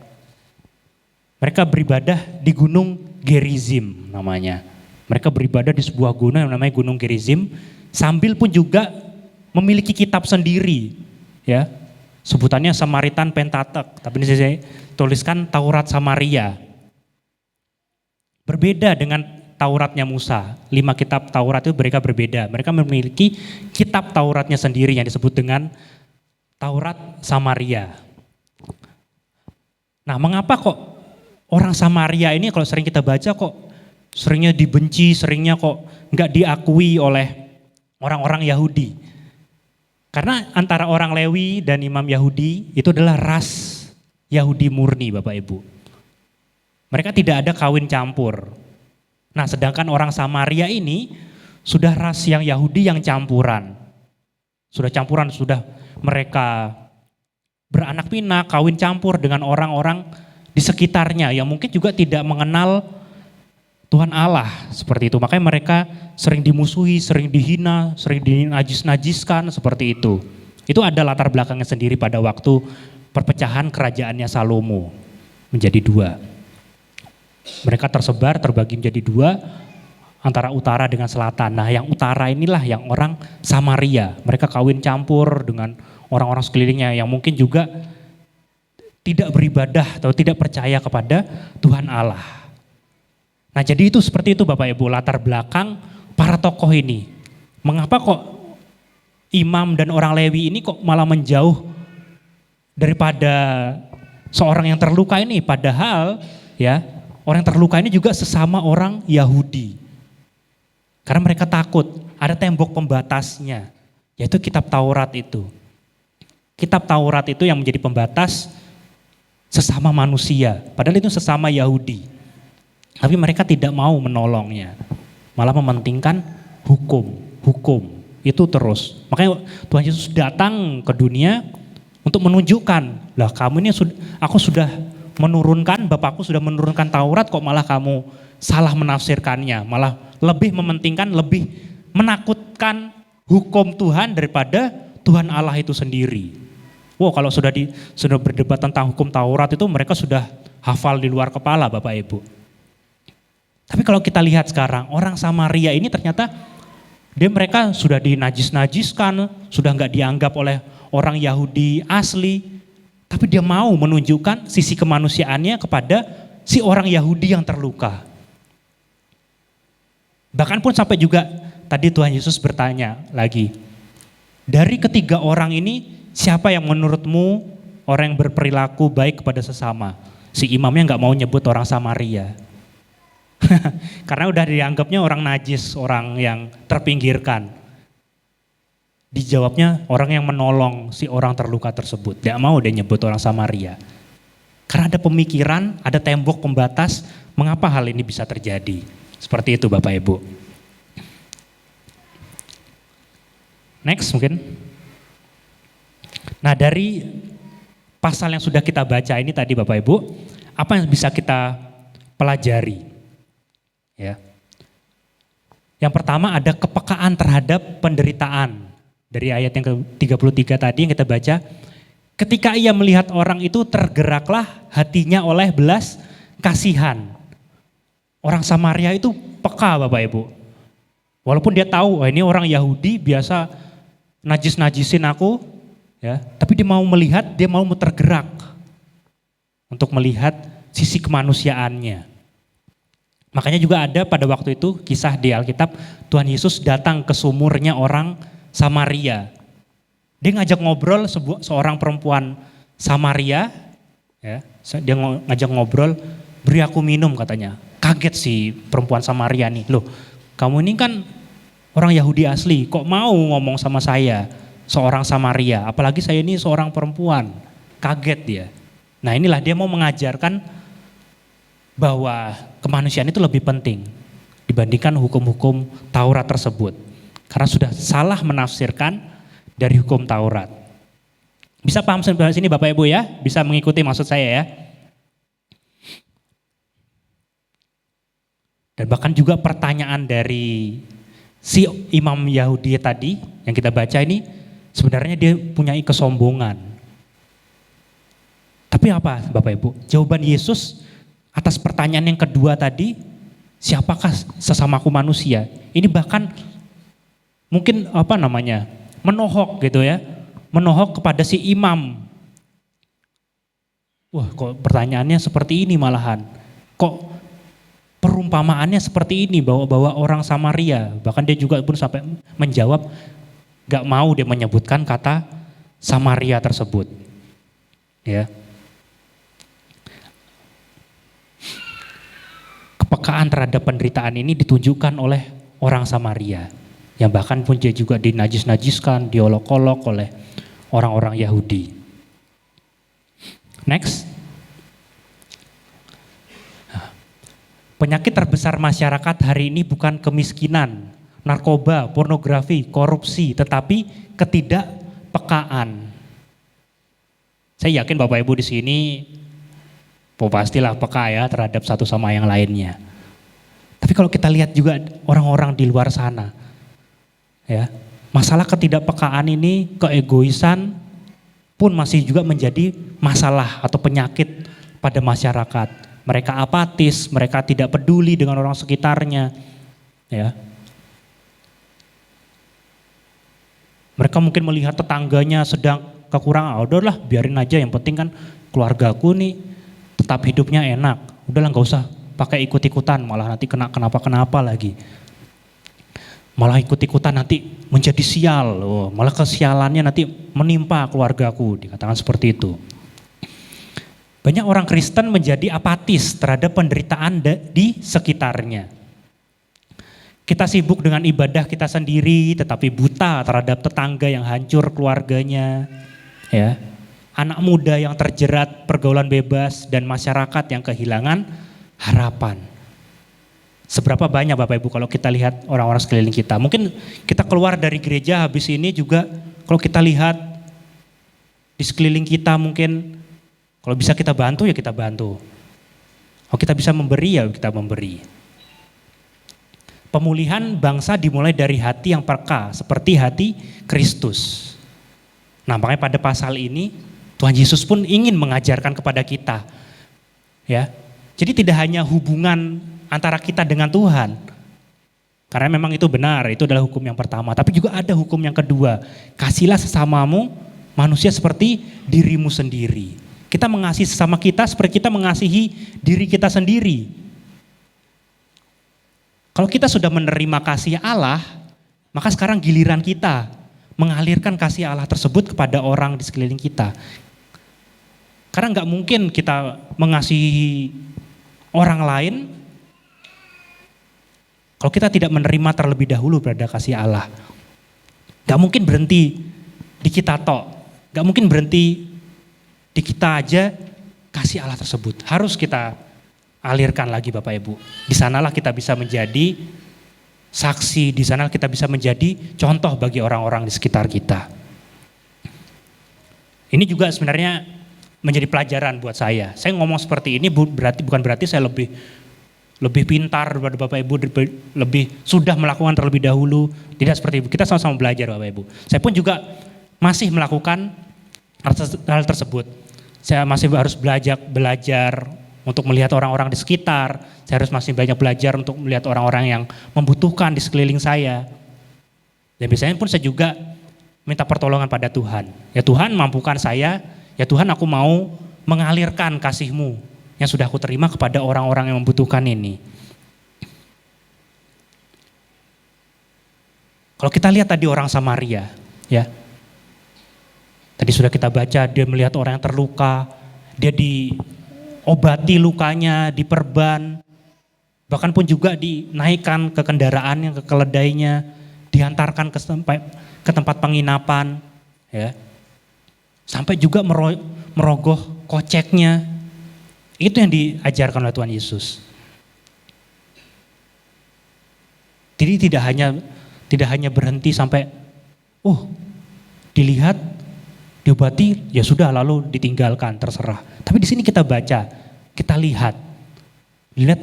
S7: Mereka beribadah di Gunung Gerizim namanya. Mereka beribadah di sebuah gunung yang namanya Gunung Gerizim, sambil pun juga memiliki kitab sendiri. Ya. Sebutannya Samaritan Pentateuch, tapi ini saya tuliskan Taurat Samaria. Berbeda dengan Tauratnya Musa. 5 kitab Taurat itu mereka berbeda. Mereka memiliki kitab Tauratnya sendiri yang disebut dengan Taurat Samaria. Nah, mengapa kok orang Samaria ini kalau sering kita baca kok seringnya dibenci, seringnya kok nggak diakui oleh orang-orang Yahudi? Karena antara orang Lewi dan imam Yahudi itu adalah ras Yahudi murni, Bapak Ibu. Mereka tidak ada kawin campur. Nah, sedangkan orang Samaria ini sudah ras yang Yahudi yang campuran. Sudah campuran, sudah mereka beranak pinak, kawin campur dengan orang-orang di sekitarnya yang mungkin juga tidak mengenal Tuhan Allah seperti itu. Makanya mereka sering dimusuhi, sering dihina, sering dinajis-najiskan seperti itu. Itu ada latar belakangnya sendiri pada waktu perpecahan kerajaannya Salomo menjadi 2. Mereka tersebar, terbagi menjadi 2 antara utara dengan selatan. Nah, yang utara inilah yang orang Samaria. Mereka kawin campur dengan orang-orang sekelilingnya yang mungkin juga tidak beribadah atau tidak percaya kepada Tuhan Allah. Nah, jadi itu seperti itu Bapak Ibu latar belakang para tokoh ini. Mengapa kok imam dan orang Lewi ini kok malah menjauh daripada seorang yang terluka ini? Padahal ya, orang yang terluka ini juga sesama orang Yahudi. Karena mereka takut, ada tembok pembatasnya, yaitu kitab Taurat itu. Kitab Taurat itu yang menjadi pembatas sesama manusia, padahal itu sesama Yahudi. Tapi mereka tidak mau menolongnya, malah mementingkan hukum itu terus. Makanya Tuhan Yesus datang ke dunia untuk menunjukkan, lah kamu ini aku sudah menurunkan, Bapakku sudah menurunkan Taurat, kok malah kamu salah menafsirkannya, malah lebih mementingkan, lebih menakutkan hukum Tuhan daripada Tuhan Allah itu sendiri. Wow, kalau sudah berdebat tentang hukum Taurat itu mereka sudah hafal di luar kepala Bapak Ibu. Tapi kalau kita lihat sekarang, orang Samaria ini ternyata mereka sudah dinajis-najiskan, sudah nggak dianggap oleh orang Yahudi asli. Tapi dia mau menunjukkan sisi kemanusiaannya kepada si orang Yahudi yang terluka. Bahkan pun sampai juga tadi Tuhan Yesus bertanya lagi, dari ketiga orang ini siapa yang menurutmu orang yang berperilaku baik kepada sesama? Si imamnya nggak mau nyebut orang Samaria. Karena udah dianggapnya orang najis, orang yang terpinggirkan. Dijawabnya orang yang menolong si orang terluka tersebut. Tidak mau dia nyebut orang Samaria. Karena ada pemikiran, ada tembok pembatas, mengapa hal ini bisa terjadi. Seperti itu Bapak Ibu. Next mungkin. Nah, dari pasal yang sudah kita baca ini tadi Bapak Ibu, apa yang bisa kita pelajari? Ya. Yang pertama ada kepekaan terhadap penderitaan. Dari ayat yang ke-33 tadi yang kita baca, ketika ia melihat orang itu tergeraklah hatinya oleh belas kasihan. Orang Samaria itu peka Bapak Ibu. Walaupun dia tahu, ini orang Yahudi biasa najis-najisin aku, ya, tapi dia mau melihat, dia mau tergerak untuk melihat sisi kemanusiaannya. Makanya juga ada pada waktu itu kisah di Alkitab, Tuhan Yesus datang ke sumurnya orang Samaria. Dia ngajak ngobrol seorang perempuan Samaria, ya, dia ngajak ngobrol, beri aku minum katanya. Kaget si perempuan Samaria nih, loh kamu ini kan orang Yahudi asli, kok mau ngomong sama saya, seorang Samaria, apalagi saya ini seorang perempuan. Kaget dia. Nah inilah dia mau mengajarkan bahwa kemanusiaan itu lebih penting dibandingkan hukum-hukum Taurat tersebut. Karena sudah salah menafsirkan dari hukum Taurat. Bisa paham sampai sini Bapak Ibu ya? Bisa mengikuti maksud saya ya? Dan bahkan juga pertanyaan dari si imam Yahudi tadi yang kita baca ini sebenarnya dia punya kesombongan. Tapi apa Bapak Ibu? Jawaban Yesus atas pertanyaan yang kedua tadi, siapakah sesamaku manusia? Ini bahkan mungkin menohok gitu ya. Menohok kepada si imam. Wah kok pertanyaannya seperti ini malahan. Kok perumpamaannya seperti ini bahwa orang Samaria. Bahkan dia juga pun sampai menjawab gak mau dia menyebutkan kata Samaria tersebut. Ya. Kepekaan terhadap penderitaan ini ditunjukkan oleh orang Samaria. Yang bahkan pun dia juga dinajis-najiskan, diolok-olok oleh orang-orang Yahudi. Next. Penyakit terbesar masyarakat hari ini bukan kemiskinan, narkoba, pornografi, korupsi, tetapi ketidakpekaan. Saya yakin Bapak Ibu di sini pastilah peka ya terhadap satu sama yang lainnya. Tapi kalau kita lihat juga orang-orang di luar sana, ya, masalah ketidakpekaan ini, keegoisan pun masih juga menjadi masalah atau penyakit pada masyarakat. Mereka apatis, mereka tidak peduli dengan orang sekitarnya, ya. Mereka mungkin melihat tetangganya sedang kekurangan, udahlah biarin aja, yang penting kan keluargaku nih tetap hidupnya enak. Udahlah nggak usah pakai ikut-ikutan, malah nanti kenapa lagi. Malah ikut-ikutan nanti menjadi sial, malah kesialannya nanti menimpa keluargaku, dikatakan seperti itu. Banyak orang Kristen menjadi apatis terhadap penderitaan di sekitarnya. Kita sibuk dengan ibadah kita sendiri, tetapi buta terhadap tetangga yang hancur keluarganya, ya. Anak muda yang terjerat pergaulan bebas dan masyarakat yang kehilangan harapan. Seberapa banyak Bapak Ibu kalau kita lihat orang-orang sekeliling kita. Mungkin kita keluar dari gereja habis ini juga kalau kita lihat di sekeliling kita mungkin kalau bisa kita bantu ya kita bantu. Kalau kita bisa memberi ya kita memberi. Pemulihan bangsa dimulai dari hati yang peka seperti hati Kristus. Nah makanya pada pasal ini Tuhan Yesus pun ingin mengajarkan kepada kita. Ya. Jadi tidak hanya hubungan antara kita dengan Tuhan. Karena memang itu benar, itu adalah hukum yang pertama. Tapi juga ada hukum yang kedua. Kasihlah sesamamu manusia seperti dirimu sendiri. Kita mengasihi sesama kita seperti kita mengasihi diri kita sendiri. Kalau kita sudah menerima kasih Allah, maka sekarang giliran kita mengalirkan kasih Allah tersebut kepada orang di sekeliling kita. Karena nggak mungkin kita mengasihi orang lain kalau kita tidak menerima terlebih dahulu pada kasih Allah. Nggak mungkin berhenti di kita tok, nggak mungkin berhenti di kita aja kasih Allah tersebut. Harus kita alirkan lagi Bapak Ibu. Di sanalah kita bisa menjadi saksi, di sanalah kita bisa menjadi contoh bagi orang-orang di sekitar kita. Ini juga sebenarnya menjadi pelajaran buat saya. Saya ngomong seperti ini bukan berarti saya lebih pintar daripada Bapak Ibu, lebih sudah melakukan terlebih dahulu. Tidak seperti itu. Kita sama-sama belajar Bapak Ibu. Saya pun juga masih melakukan hal tersebut. Saya masih harus belajar untuk melihat orang-orang di sekitar. Saya harus masih banyak belajar untuk melihat orang-orang yang membutuhkan di sekeliling saya. Dan biasanya pun saya juga minta pertolongan pada Tuhan. Ya Tuhan, mampukan saya. Ya Tuhan, aku mau mengalirkan kasih-Mu yang sudah aku terima kepada orang-orang yang membutuhkan ini. Kalau kita lihat tadi orang Samaria, ya. Tadi sudah kita baca, dia melihat orang yang terluka, dia diobati lukanya, diperban, bahkan pun juga dinaikkan ke kendaraannya, ke keledainya, diantarkan ke tempat penginapan, ya. Sampai juga merogoh koceknya. Itu yang diajarkan oleh Tuhan Yesus. Jadi tidak hanya berhenti sampai dilihat, diobati, ya sudah lalu ditinggalkan, terserah. Tapi di sini kita baca, kita lihat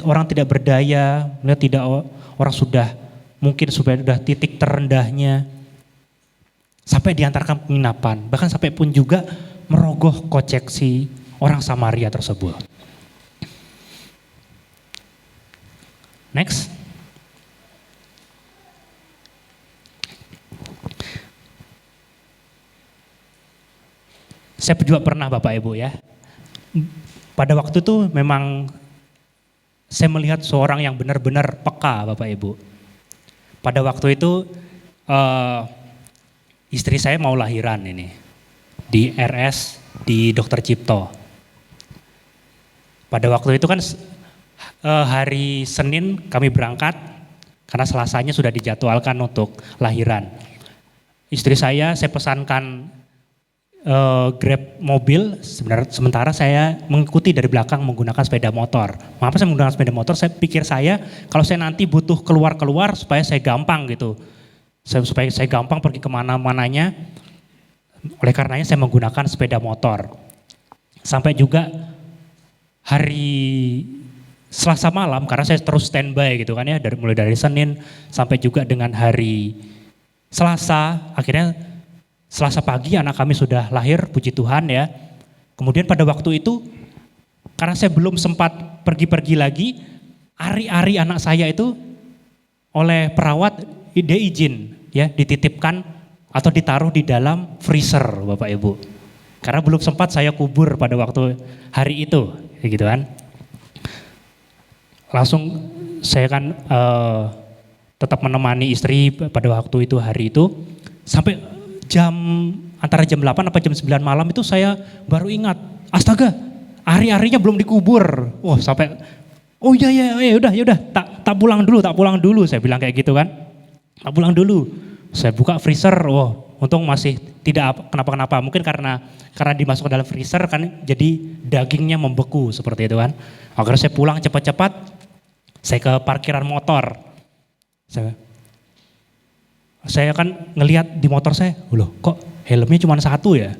S7: orang tidak berdaya, melihat orang mungkin sudah titik terendahnya, sampai diantarkan penginapan, bahkan sampai pun juga merogoh kocek si orang Samaria tersebut. Next. Saya juga pernah Bapak Ibu ya. Pada waktu itu memang saya melihat seorang yang benar-benar peka Bapak Ibu. Pada waktu itu istri saya mau lahiran ini di RS di Dr. Cipto. Pada waktu itu kan hari Senin kami berangkat karena Selasanya sudah dijadwalkan untuk lahiran. Istri saya pesankan Grab mobil, sementara saya mengikuti dari belakang menggunakan sepeda motor. Mengapa saya menggunakan sepeda motor? Saya pikir kalau saya nanti butuh keluar supaya saya gampang gitu. Supaya saya gampang pergi kemana-mananya. Oleh karenanya saya menggunakan sepeda motor. Sampai juga hari Selasa malam, karena saya terus standby gitu kan ya, mulai dari Senin sampai juga dengan hari Selasa, akhirnya Selasa pagi anak kami sudah lahir, puji Tuhan ya. Kemudian pada waktu itu, karena saya belum sempat pergi-pergi lagi, ari-ari anak saya itu oleh perawat dia izin ya dititipkan atau ditaruh di dalam freezer Bapak Ibu. Karena belum sempat saya kubur pada waktu hari itu, gitu kan. Langsung saya kan tetap menemani istri pada waktu itu hari itu sampai antara jam 8 atau jam 9 malam itu saya baru ingat, astaga, ari-arinya belum dikubur. Wah, sampai udah, tak pulang dulu, saya bilang kayak gitu kan. Tak pulang dulu. Saya buka freezer, untung masih tidak kenapa-kenapa. Mungkin karena dimasuk ke dalam freezer kan jadi dagingnya membeku seperti itu kan. Akhirnya saya pulang cepat-cepat, saya ke parkiran motor. Saya kan ngelihat di motor saya, loh kok helmnya cuma satu ya?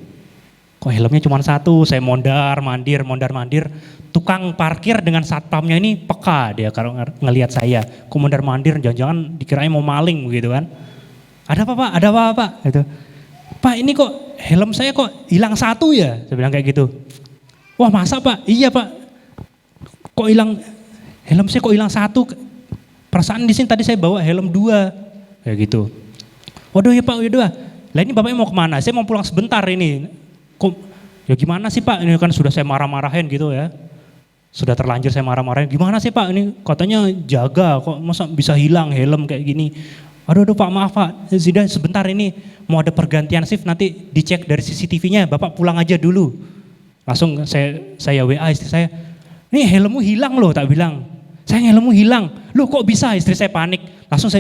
S7: Kok helmnya cuma satu? Saya mondar-mandir. Tukang parkir dengan satpamnya ini peka dia kalau ngelihat saya. Kok mondar-mandir, jangan-jangan dikirain mau maling begitu kan. Ada apa pak? Gitu. Pak ini kok helm saya kok hilang satu ya? Saya bilang kayak gitu. Wah masa pak? Iya pak. Kok hilang, helm saya kok hilang satu? Perasaan di sini tadi saya bawa helm 2. Kayak gitu. Waduh ya Pak, waduh. Lah ini Bapaknya mau kemana? Saya mau pulang sebentar ini. Kok ya gimana sih Pak? Ini kan sudah saya marah-marahin gitu ya. Sudah terlanjur saya marah-marahin. Gimana sih Pak? Ini katanya jaga, kok masa bisa hilang helm kayak gini. Aduh Pak maaf Pak. Sudah sebentar ini mau ada pergantian shift nanti dicek dari CCTV-nya. Bapak pulang aja dulu. Langsung saya WA istri saya. Nih helmmu hilang loh tak bilang. Saya helmmu hilang. Loh kok bisa? Istri saya panik. Langsung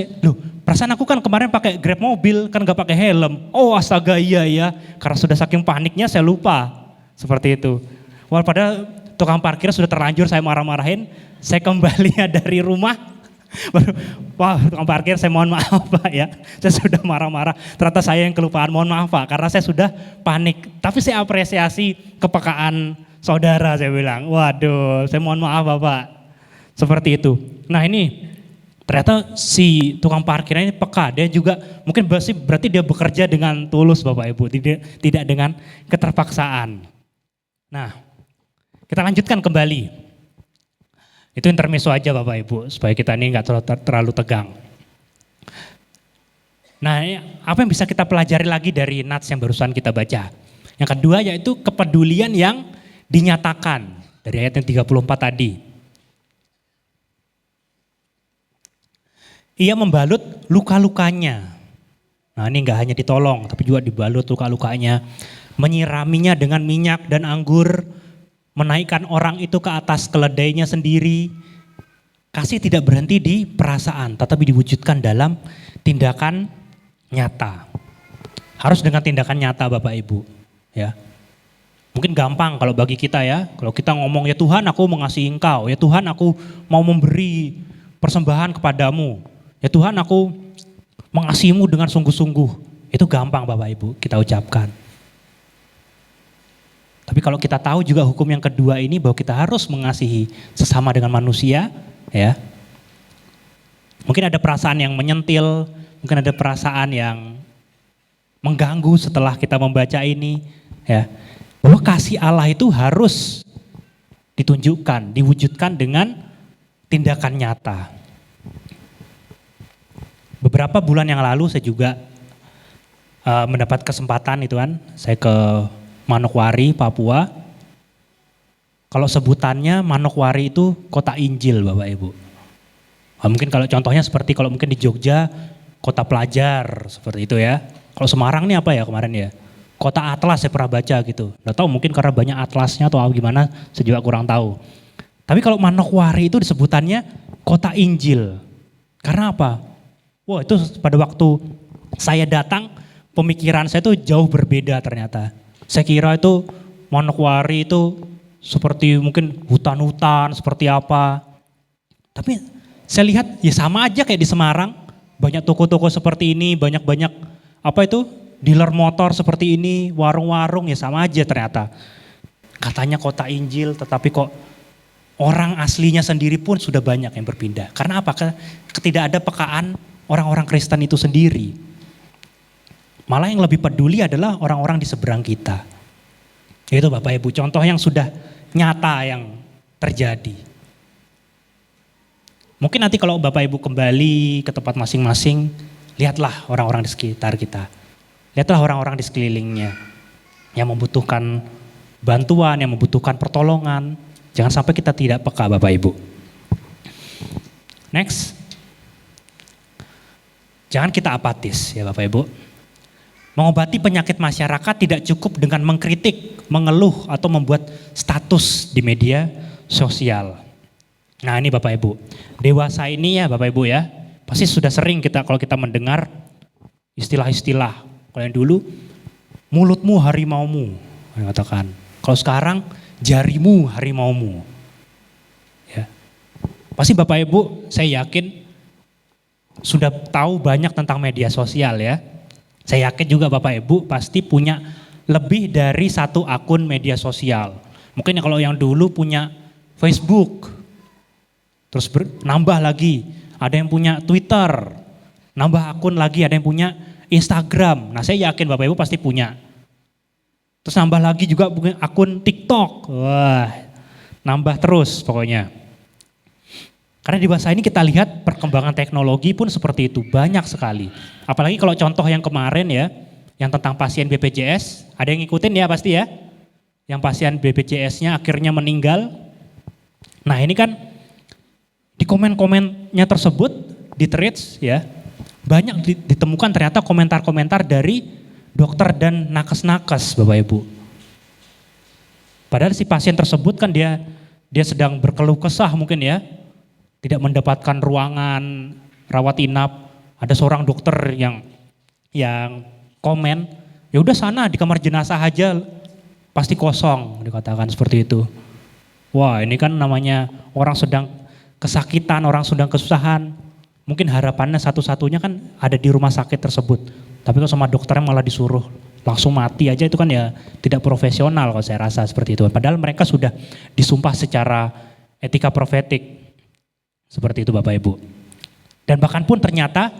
S7: perasaan aku kan kemarin pakai Grab mobil, kan gak pakai helm. Oh astaga iya ya, karena sudah saking paniknya saya lupa. Seperti itu. Padahal tukang parkir sudah terlanjur saya marah-marahin, saya kembali dari rumah, Baru, wah tukang parkir saya mohon maaf Pak ya. Saya sudah marah-marah. Ternyata saya yang kelupaan, mohon maaf Pak. Karena saya sudah panik. Tapi saya apresiasi kepekaan saudara saya bilang. Waduh saya mohon maaf Bapak. Seperti itu. Nah ini ternyata si tukang parkirnya ini peka. Dia juga mungkin berarti dia bekerja dengan tulus Bapak Ibu. Tidak dengan keterpaksaan. Nah kita lanjutkan kembali. Itu intermezzo aja Bapak Ibu, supaya kita ini nggak terlalu tegang. Nah, apa yang bisa kita pelajari lagi dari nats yang barusan kita baca? Yang kedua yaitu kepedulian yang dinyatakan dari ayat yang 34 tadi. Ia membalut luka-lukanya. Nah ini nggak hanya ditolong, tapi juga dibalut luka-lukanya. Menyiraminya dengan minyak dan anggur, menaikkan orang itu ke atas keledainya sendiri. Kasih tidak berhenti di perasaan, tetapi diwujudkan dalam tindakan nyata. Harus dengan tindakan nyata Bapak Ibu. Ya, mungkin gampang kalau bagi kita ya, kalau kita ngomong ya Tuhan aku mengasihi Engkau, ya Tuhan aku mau memberi persembahan kepadamu, ya Tuhan aku mengasihimu dengan sungguh-sungguh. Itu gampang Bapak Ibu kita ucapkan. Tapi kalau kita tahu juga hukum yang kedua ini bahwa kita harus mengasihi sesama dengan manusia, ya. Mungkin ada perasaan yang menyentil, mungkin ada perasaan yang mengganggu setelah kita membaca ini, ya. Bahwa kasih Allah itu harus ditunjukkan, diwujudkan dengan tindakan nyata. Beberapa bulan yang lalu saya juga mendapat kesempatan itu kan, saya ke Manokwari, Papua. Kalau sebutannya Manokwari itu kota Injil Bapak Ibu. Nah, mungkin kalau contohnya seperti kalau mungkin di Jogja kota pelajar seperti itu ya. Kalau Semarang ini apa ya kemarin ya? Kota Atlas saya pernah baca gitu. Nggak tahu mungkin karena banyak atlasnya atau gimana saya juga kurang tahu. Tapi kalau Manokwari itu disebutannya kota Injil. Karena apa? Wah itu pada waktu saya datang pemikiran saya itu jauh berbeda ternyata. Saya kira itu Manokwari itu seperti mungkin hutan-hutan seperti apa. Tapi saya lihat ya sama aja kayak di Semarang. Banyak toko-toko seperti ini, banyak-banyak apa itu dealer motor seperti ini, warung-warung ya sama aja ternyata. Katanya kota Injil tetapi kok orang aslinya sendiri pun sudah banyak yang berpindah. Karena apa? Tidak ada pekaan orang-orang Kristen itu sendiri. Malah yang lebih peduli adalah orang-orang di seberang kita. Itu Bapak Ibu, contoh yang sudah nyata yang terjadi. Mungkin nanti kalau Bapak Ibu kembali ke tempat masing-masing, lihatlah orang-orang di sekitar kita. Lihatlah orang-orang di sekelilingnya yang membutuhkan bantuan, yang membutuhkan pertolongan. Jangan sampai kita tidak peka Bapak Ibu. Next. Jangan kita apatis ya Bapak Ibu. Mengobati penyakit masyarakat tidak cukup dengan mengkritik, mengeluh atau membuat status di media sosial. Nah ini Bapak Ibu, dewasa ini ya Bapak Ibu ya, pasti sudah sering kalau kita mendengar istilah-istilah. Kalau yang dulu, mulutmu harimaumu, katakan. Kalau sekarang, jarimu harimaumu. Ya. Pasti Bapak Ibu, saya yakin sudah tahu banyak tentang media sosial ya. Saya yakin juga Bapak Ibu pasti punya lebih dari satu akun media sosial. Mungkin kalau yang dulu punya Facebook, terus nambah lagi, ada yang punya Twitter, nambah akun lagi, ada yang punya Instagram. Nah saya yakin Bapak Ibu pasti punya. Terus nambah lagi juga punya akun TikTok. Wah, nambah terus pokoknya. Karena di masa ini kita lihat perkembangan teknologi pun seperti itu, banyak sekali. Apalagi kalau contoh yang kemarin ya, yang tentang pasien BPJS, ada yang ngikutin ya pasti ya. Yang pasien BPJS-nya akhirnya meninggal. Nah ini kan di komen-komennya tersebut, di threads ya, banyak ditemukan ternyata komentar-komentar dari dokter dan nakes-nakes Bapak Ibu. Padahal si pasien tersebut kan dia sedang berkeluh kesah mungkin ya. Tidak mendapatkan ruangan rawat inap, ada seorang dokter yang komen, ya udah sana di kamar jenazah aja pasti kosong, dikatakan seperti itu. Wah ini kan namanya orang sedang kesakitan, orang sedang kesusahan, Mungkin harapannya satu-satunya kan ada di rumah sakit tersebut. Tapi kalau sama dokternya malah disuruh langsung mati aja, itu kan ya tidak profesional kalau saya rasa seperti itu. Padahal mereka sudah disumpah secara etika profetik. Seperti itu Bapak Ibu. Dan bahkan pun ternyata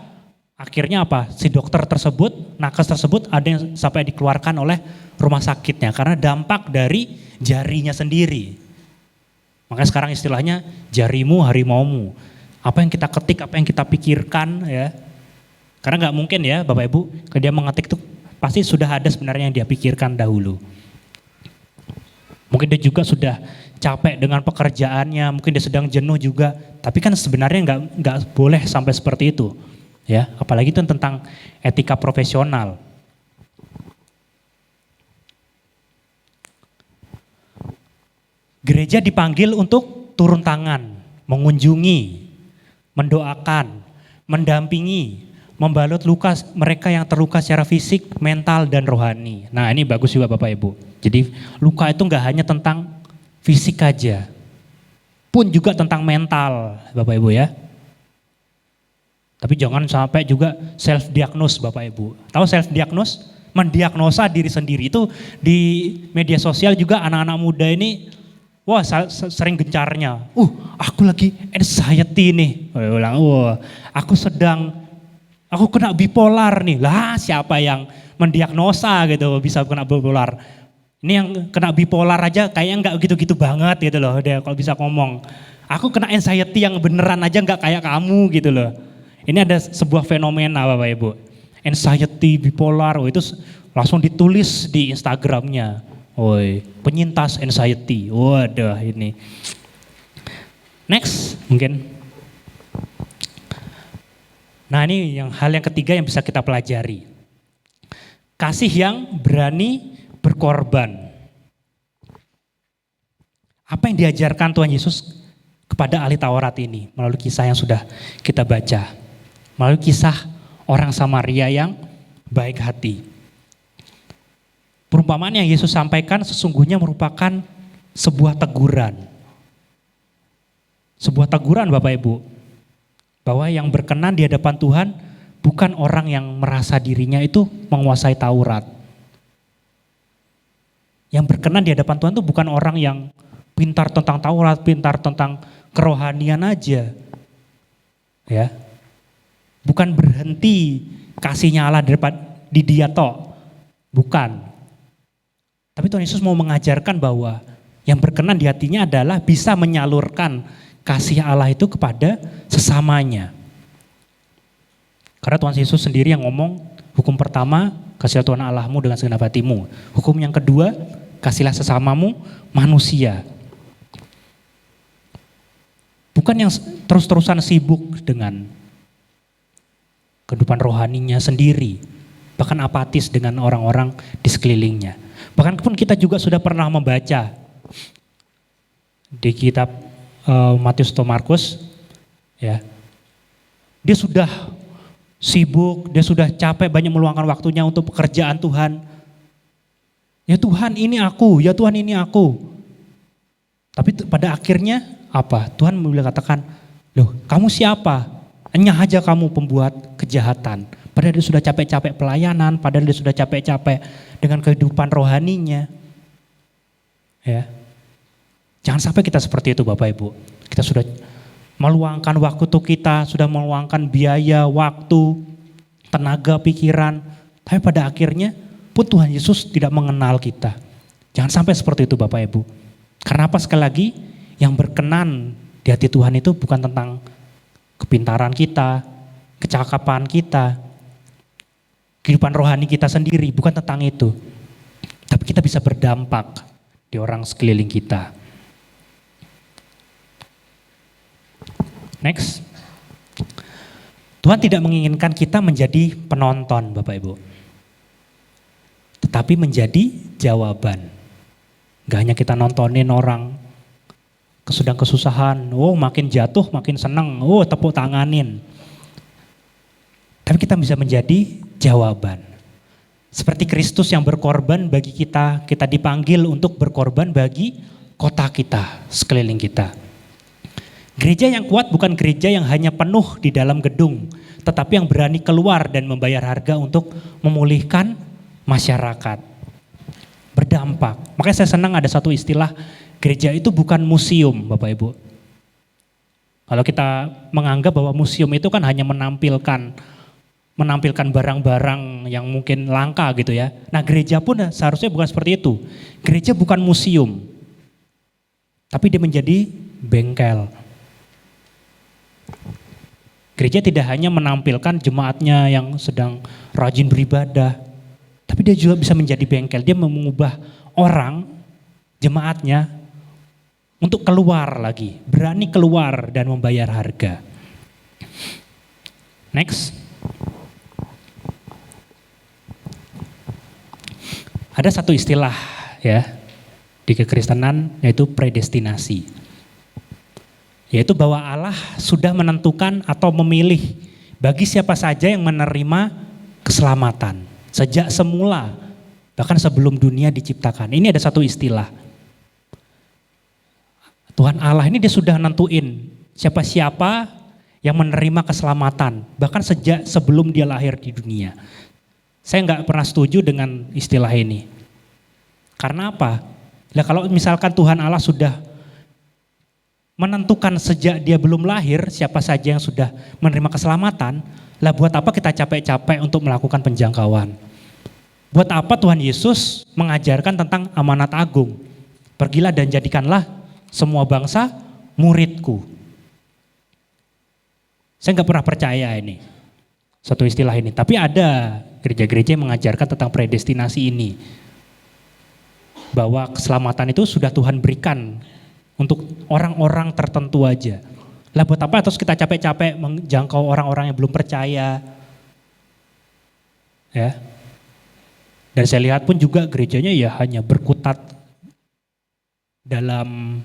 S7: akhirnya apa? Si dokter tersebut, nakes tersebut ada yang sampai dikeluarkan oleh rumah sakitnya karena dampak dari jarinya sendiri. Makanya sekarang istilahnya jarimu harimaumu. Apa yang kita ketik, apa yang kita pikirkan ya. Karena nggak mungkin ya Bapak Ibu, kalau dia mengetik itu pasti sudah ada sebenarnya yang dia pikirkan dahulu. Mungkin dia juga sudah capek dengan pekerjaannya, mungkin dia sedang jenuh juga. Tapi kan sebenarnya nggak boleh sampai seperti itu. Ya, apalagi itu tentang etika profesional. Gereja dipanggil untuk turun tangan, mengunjungi, mendoakan, mendampingi, membalut luka mereka yang terluka secara fisik, mental, dan rohani. Nah ini bagus juga Bapak Ibu. Jadi luka itu nggak hanya tentang fisik aja, pun juga tentang mental Bapak Ibu ya. Tapi jangan sampai juga self diagnose Bapak Ibu. Tahu self diagnose? Mendiagnosa diri sendiri itu di media sosial juga anak-anak muda ini wah sering gencarnya. Aku lagi anxiety nih. Aku kena bipolar nih. Lah siapa yang mendiagnosa gitu bisa kena bipolar. Ini yang kena bipolar aja kayaknya nggak gitu-gitu banget gitu loh. Dia kalau bisa ngomong. Aku kena anxiety yang beneran aja nggak kayak kamu gitu loh. Ini ada sebuah fenomena Bapak Ibu. Anxiety, bipolar, itu langsung ditulis di Instagramnya. Penyintas anxiety. Waduh ini. Next mungkin. Nah ini hal yang ketiga yang bisa kita pelajari. Kasih yang berani berkorban. Apa yang diajarkan Tuhan Yesus kepada ahli Taurat ini melalui kisah yang sudah kita baca. Melalui kisah orang Samaria yang baik hati. Perumpamaan yang Yesus sampaikan sesungguhnya merupakan sebuah teguran. Sebuah teguran Bapak Ibu. Bahwa yang berkenan di hadapan Tuhan bukan orang yang merasa dirinya itu menguasai Taurat. Yang berkenan di hadapan Tuhan itu bukan orang yang pintar tentang Taurat, pintar tentang kerohanian aja. Ya. Bukan berhenti kasihnya Allah di dia tok. Bukan. Tapi Tuhan Yesus mau mengajarkan bahwa yang berkenan di hatinya adalah bisa menyalurkan kasih Allah itu kepada sesamanya. Karena Tuhan Yesus sendiri yang ngomong, hukum pertama, kasihlah Tuhan Allahmu dengan segenap hatimu. Hukum yang kedua, kasihlah sesamamu manusia. Bukan yang terus-terusan sibuk dengan kehidupan rohaninya sendiri, bahkan apatis dengan orang-orang di sekelilingnya. Bahkan pun kita juga sudah pernah membaca di kitab Matius atau Markus, ya, dia sudah sibuk, dia sudah capek banyak meluangkan waktunya untuk pekerjaan Tuhan. Ya Tuhan ini aku, ya Tuhan ini aku. Tapi pada akhirnya apa? Tuhan mulai katakan, loh kamu siapa? Enyah aja kamu pembuat kejahatan. Padahal dia sudah capek-capek pelayanan, padahal dia sudah capek-capek dengan kehidupan rohaninya. Ya. Jangan sampai kita seperti itu Bapak Ibu. Kita sudah meluangkan waktu kita, sudah meluangkan biaya, waktu, tenaga, pikiran. Tapi pada akhirnya pun Tuhan Yesus tidak mengenal kita. Jangan sampai seperti itu Bapak Ibu. Karena apa sekali lagi, yang berkenan di hati Tuhan itu bukan tentang kepintaran kita, kecakapan kita, kehidupan rohani kita sendiri, bukan tentang itu. Tapi kita bisa berdampak di orang sekeliling kita. Next. Tuhan tidak menginginkan kita menjadi penonton Bapak Ibu. Tetapi menjadi jawaban. Gak hanya kita nontonin orang sedang kesusahan, makin jatuh makin senang, tepuk tanganin. Tapi kita bisa menjadi jawaban. Seperti Kristus yang berkorban bagi kita, kita dipanggil untuk berkorban bagi kota kita, sekeliling kita. Gereja yang kuat bukan gereja yang hanya penuh di dalam gedung, tetapi yang berani keluar dan membayar harga untuk memulihkan masyarakat. Berdampak. Makanya saya senang ada satu istilah, gereja itu bukan museum, Bapak Ibu. Kalau kita menganggap bahwa museum itu kan hanya menampilkan barang-barang yang mungkin langka gitu ya. Nah, gereja pun seharusnya bukan seperti itu. Gereja bukan museum, tapi dia menjadi bengkel. Gereja tidak hanya menampilkan jemaatnya yang sedang rajin beribadah, tapi dia juga bisa menjadi bengkel. Dia mengubah orang, jemaatnya, untuk keluar lagi, berani keluar dan membayar harga. Next. Ada satu istilah ya di kekristenan, yaitu predestinasi. Yaitu bahwa Allah sudah menentukan atau memilih bagi siapa saja yang menerima keselamatan. Sejak semula, bahkan sebelum dunia diciptakan. Ini ada satu istilah. Tuhan Allah ini dia sudah nentuin siapa-siapa yang menerima keselamatan. Bahkan sejak sebelum dia lahir di dunia. Saya nggak pernah setuju dengan istilah ini. Karena apa? Nah, kalau misalkan Tuhan Allah sudah menentukan sejak dia belum lahir siapa saja yang sudah menerima keselamatan, lah buat apa kita capek-capek untuk melakukan penjangkauan? Buat apa Tuhan Yesus mengajarkan tentang amanat agung? Pergilah dan jadikanlah semua bangsa muridku. Saya nggak pernah percaya ini, satu istilah ini. Tapi ada gereja-gereja yang mengajarkan tentang predestinasi ini. Bahwa keselamatan itu sudah Tuhan berikan untuk orang-orang tertentu aja. Lah buat apa terus kita capek-capek menjangkau orang-orang yang belum percaya? Ya. Dan saya lihat pun juga gerejanya ya hanya berkutat dalam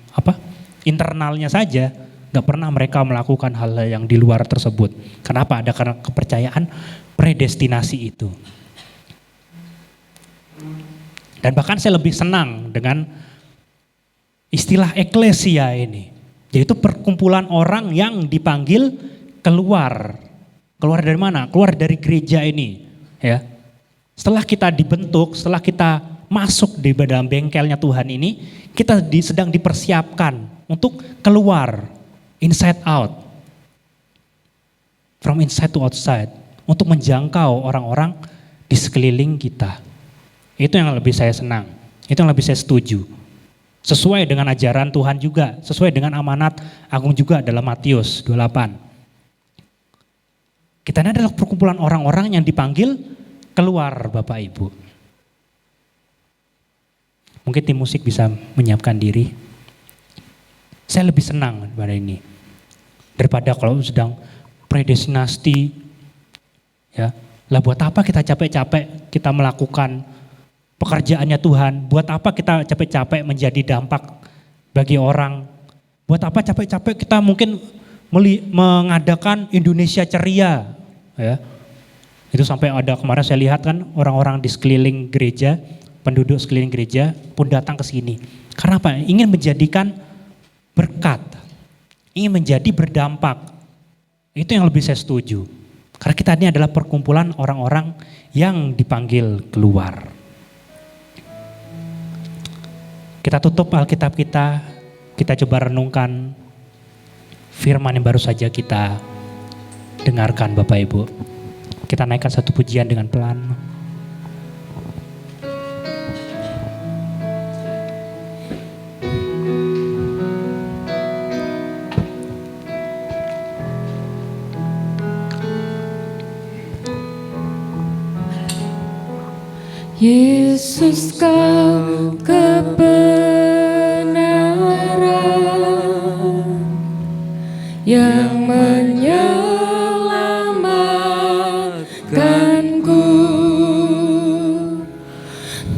S7: internalnya saja, nggak pernah mereka melakukan hal yang di luar tersebut. Kenapa? Ada karena kepercayaan predestinasi itu. Dan bahkan saya lebih senang dengan istilah eklesia ini, yaitu perkumpulan orang yang dipanggil keluar. Keluar dari mana? Keluar dari gereja ini, ya. Setelah kita dibentuk, setelah kita masuk di dalam bengkelnya Tuhan ini, kita sedang dipersiapkan untuk keluar, inside out. From inside to outside, untuk menjangkau orang-orang di sekeliling kita. Itu yang lebih saya senang, itu yang lebih saya setuju. Sesuai dengan ajaran Tuhan juga, sesuai dengan amanat agung juga dalam Matius 28. Kita ini adalah perkumpulan orang-orang yang dipanggil keluar, Bapak Ibu. Mungkin tim musik bisa menyiapkan diri. Saya lebih senang pada ini. Daripada kalau sedang predestinasi, ya, lah buat apa kita capek-capek kita melakukan pekerjaannya Tuhan, buat apa kita capek-capek menjadi dampak bagi orang, buat apa capek-capek kita mungkin mengadakan Indonesia Ceria, ya. Itu sampai ada kemarin saya lihat kan orang-orang di sekeliling gereja, penduduk sekeliling gereja pun datang ke sini. Karena apa? Ingin menjadikan berkat, ingin menjadi berdampak. Itu yang lebih saya setuju. Karena kita ini adalah perkumpulan orang-orang yang dipanggil keluar. Kita tutup Alkitab kita coba renungkan firman yang baru saja kita dengarkan, Bapak Ibu. Kita naikkan satu pujian dengan pelan.
S5: Yesus kau kebenaran yang menyelamatkanku,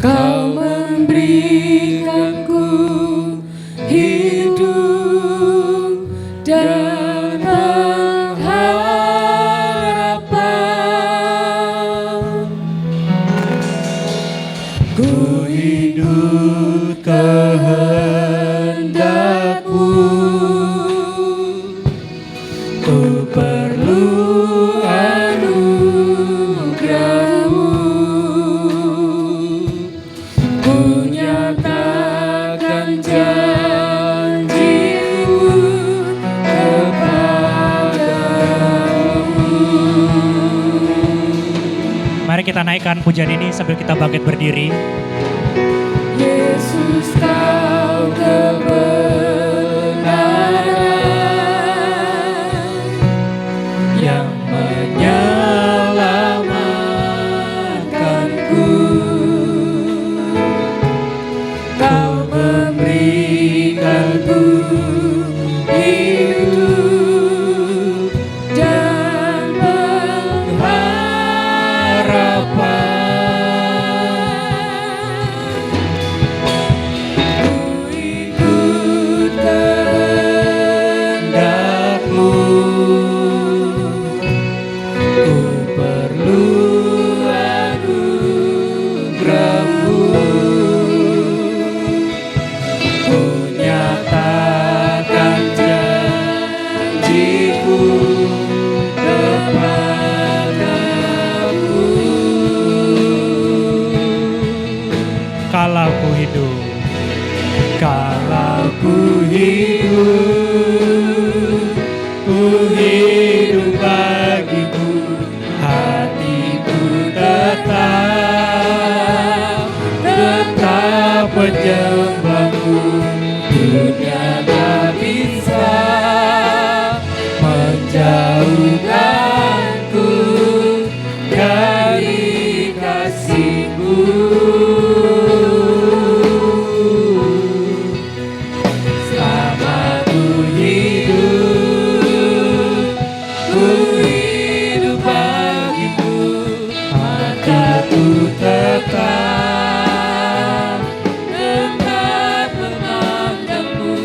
S5: kau memberikanku hidup dan pengharapan. Ku hidup kehendak-Mu,
S7: kita naikkan pujian ini sambil kita bangkit berdiri.
S6: Yesus kau kebenaran yang menyelamatkanku. Kau memberikanku hidup dan pengharapan. Ku ikut kehendak-Mu, ku perlu anugerah-Mu. Ku nyatakan janji-Ku kepadamu. Kalau ku hidup, kalau ku hidup bagimu, hatiku tetap menyembah-Mu. Dunia tak bisa menjauhkanku dari kasih-Mu. Selama ku hidup bagimu, hatiku tetap memandang-Mu.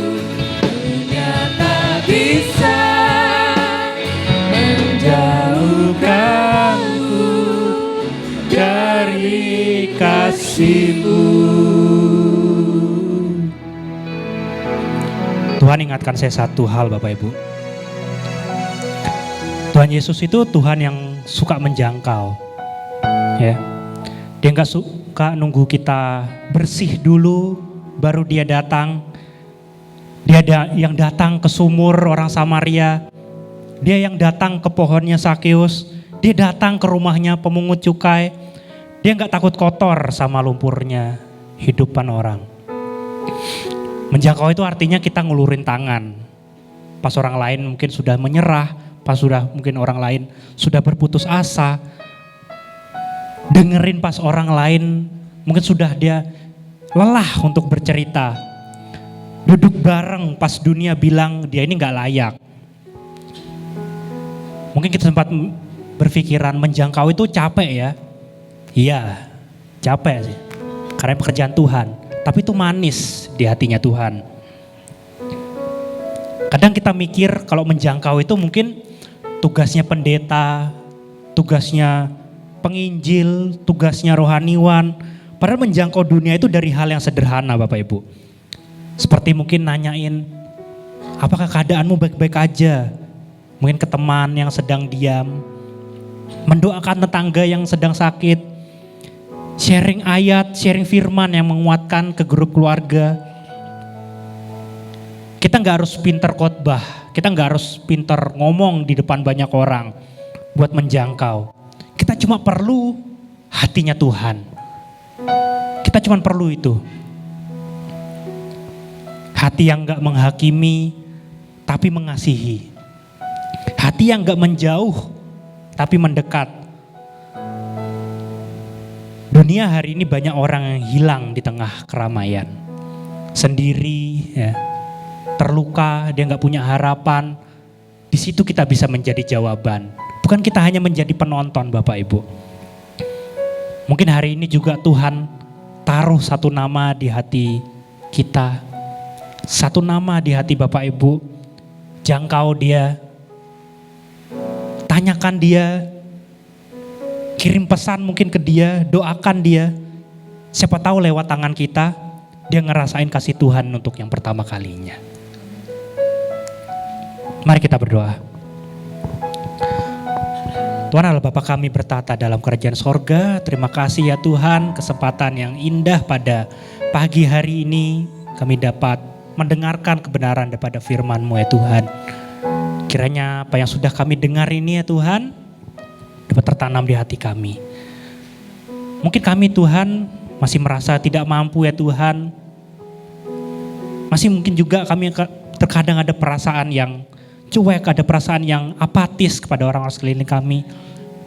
S6: Dunia tak bisa menjauhkanku dari kasih-Mu. Tuhan ingatkan saya satu hal Bapak Ibu. Tuhan Yesus itu Tuhan yang suka menjangkau. Ya. Dia nggak suka nunggu kita bersih dulu baru dia datang. Dia yang datang ke sumur orang Samaria. Dia yang datang ke pohonnya Sakeus. Dia datang ke rumahnya pemungut cukai. Dia nggak takut kotor sama lumpurnya hidupan orang. Menjangkau itu artinya kita ngulurin tangan. Pas orang lain mungkin sudah menyerah, pas sudah mungkin orang lain sudah berputus asa. Dengerin pas orang lain mungkin sudah dia lelah untuk bercerita. Duduk bareng pas dunia bilang dia ini gak layak. Mungkin kita sempat berpikiran menjangkau itu capek ya. Iya, capek sih. Karena pekerjaan Tuhan. Tapi itu manis di hatinya Tuhan. Kadang kita mikir kalau menjangkau itu mungkin tugasnya pendeta, tugasnya penginjil, tugasnya rohaniwan. Padahal menjangkau dunia itu dari hal yang sederhana Bapak Ibu. Seperti mungkin nanyain, apakah keadaanmu baik-baik aja? Mungkin ke teman yang sedang diam. Mendoakan tetangga yang sedang sakit. Sharing ayat, sharing firman yang menguatkan ke grup keluarga. Kita gak harus pinter khotbah, kita gak harus pinter ngomong di depan banyak orang buat menjangkau. Kita cuma perlu hatinya Tuhan. Kita cuma perlu itu. Hati yang gak menghakimi tapi mengasihi. Hati yang gak menjauh tapi mendekat. Dunia hari ini banyak orang yang hilang di tengah keramaian. Sendiri, ya, terluka, dia gak punya harapan. Di situ kita bisa menjadi jawaban. Bukan kita hanya menjadi penonton Bapak Ibu. Mungkin hari ini juga Tuhan taruh satu nama di hati kita. Satu nama di hati Bapak Ibu. Jangkau dia. Tanyakan dia. Kirim pesan mungkin ke dia, doakan dia. Siapa tahu lewat tangan kita, dia ngerasain kasih Tuhan untuk yang pertama kalinya. Mari kita berdoa. Tuhan Allah Bapa kami bertata dalam kerajaan sorga. Terima kasih ya Tuhan, kesempatan yang indah pada pagi hari ini. Kami dapat mendengarkan kebenaran daripada firman-Mu ya Tuhan. Kiranya apa yang sudah kami dengar ini ya Tuhan, dapat tertanam di hati kami.
S7: Mungkin kami Tuhan masih merasa tidak mampu ya Tuhan. Masih mungkin juga kami terkadang ada perasaan yang cuek, ada perasaan yang apatis kepada orang-orang sekeliling kami.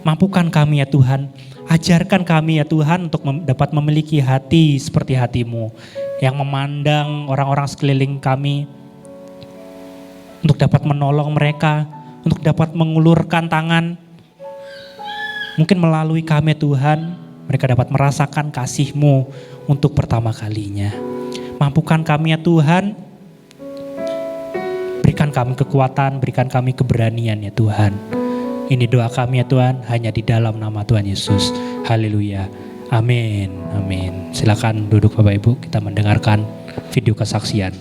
S7: Mampukan kami ya Tuhan, ajarkan kami ya Tuhan untuk dapat memiliki hati seperti hati-Mu. Yang memandang orang-orang sekeliling kami, untuk dapat menolong mereka, untuk dapat mengulurkan tangan. Mungkin melalui kami Tuhan, mereka dapat merasakan kasih-Mu untuk pertama kalinya. Mampukan kami ya Tuhan, berikan kami kekuatan, berikan kami keberanian ya Tuhan. Ini doa kami ya Tuhan, hanya di dalam nama Tuhan Yesus. Haleluya. Amin. Amin. Silakan duduk Bapak Ibu, kita mendengarkan video kesaksian.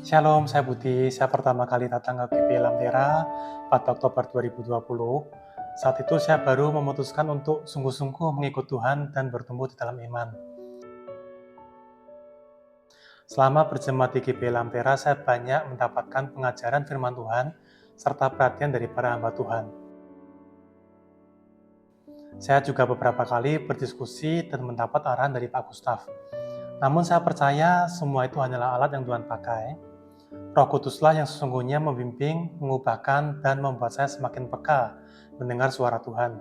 S8: Shalom, saya Budi. Saya pertama kali datang ke GBI Lamtera pada Oktober 2020. Saat itu saya baru memutuskan untuk sungguh-sungguh mengikut Tuhan dan bertumbuh di dalam iman. Selama berjemaat di GBI Lamtera, saya banyak mendapatkan pengajaran firman Tuhan serta perhatian dari para hamba Tuhan. Saya juga beberapa kali berdiskusi dan mendapat arahan dari Pak Gustaf. Namun saya percaya semua itu hanyalah alat yang Tuhan pakai. Roh Kuduslah yang sesungguhnya membimbing, mengubahkan, dan membuat saya semakin peka mendengar suara Tuhan.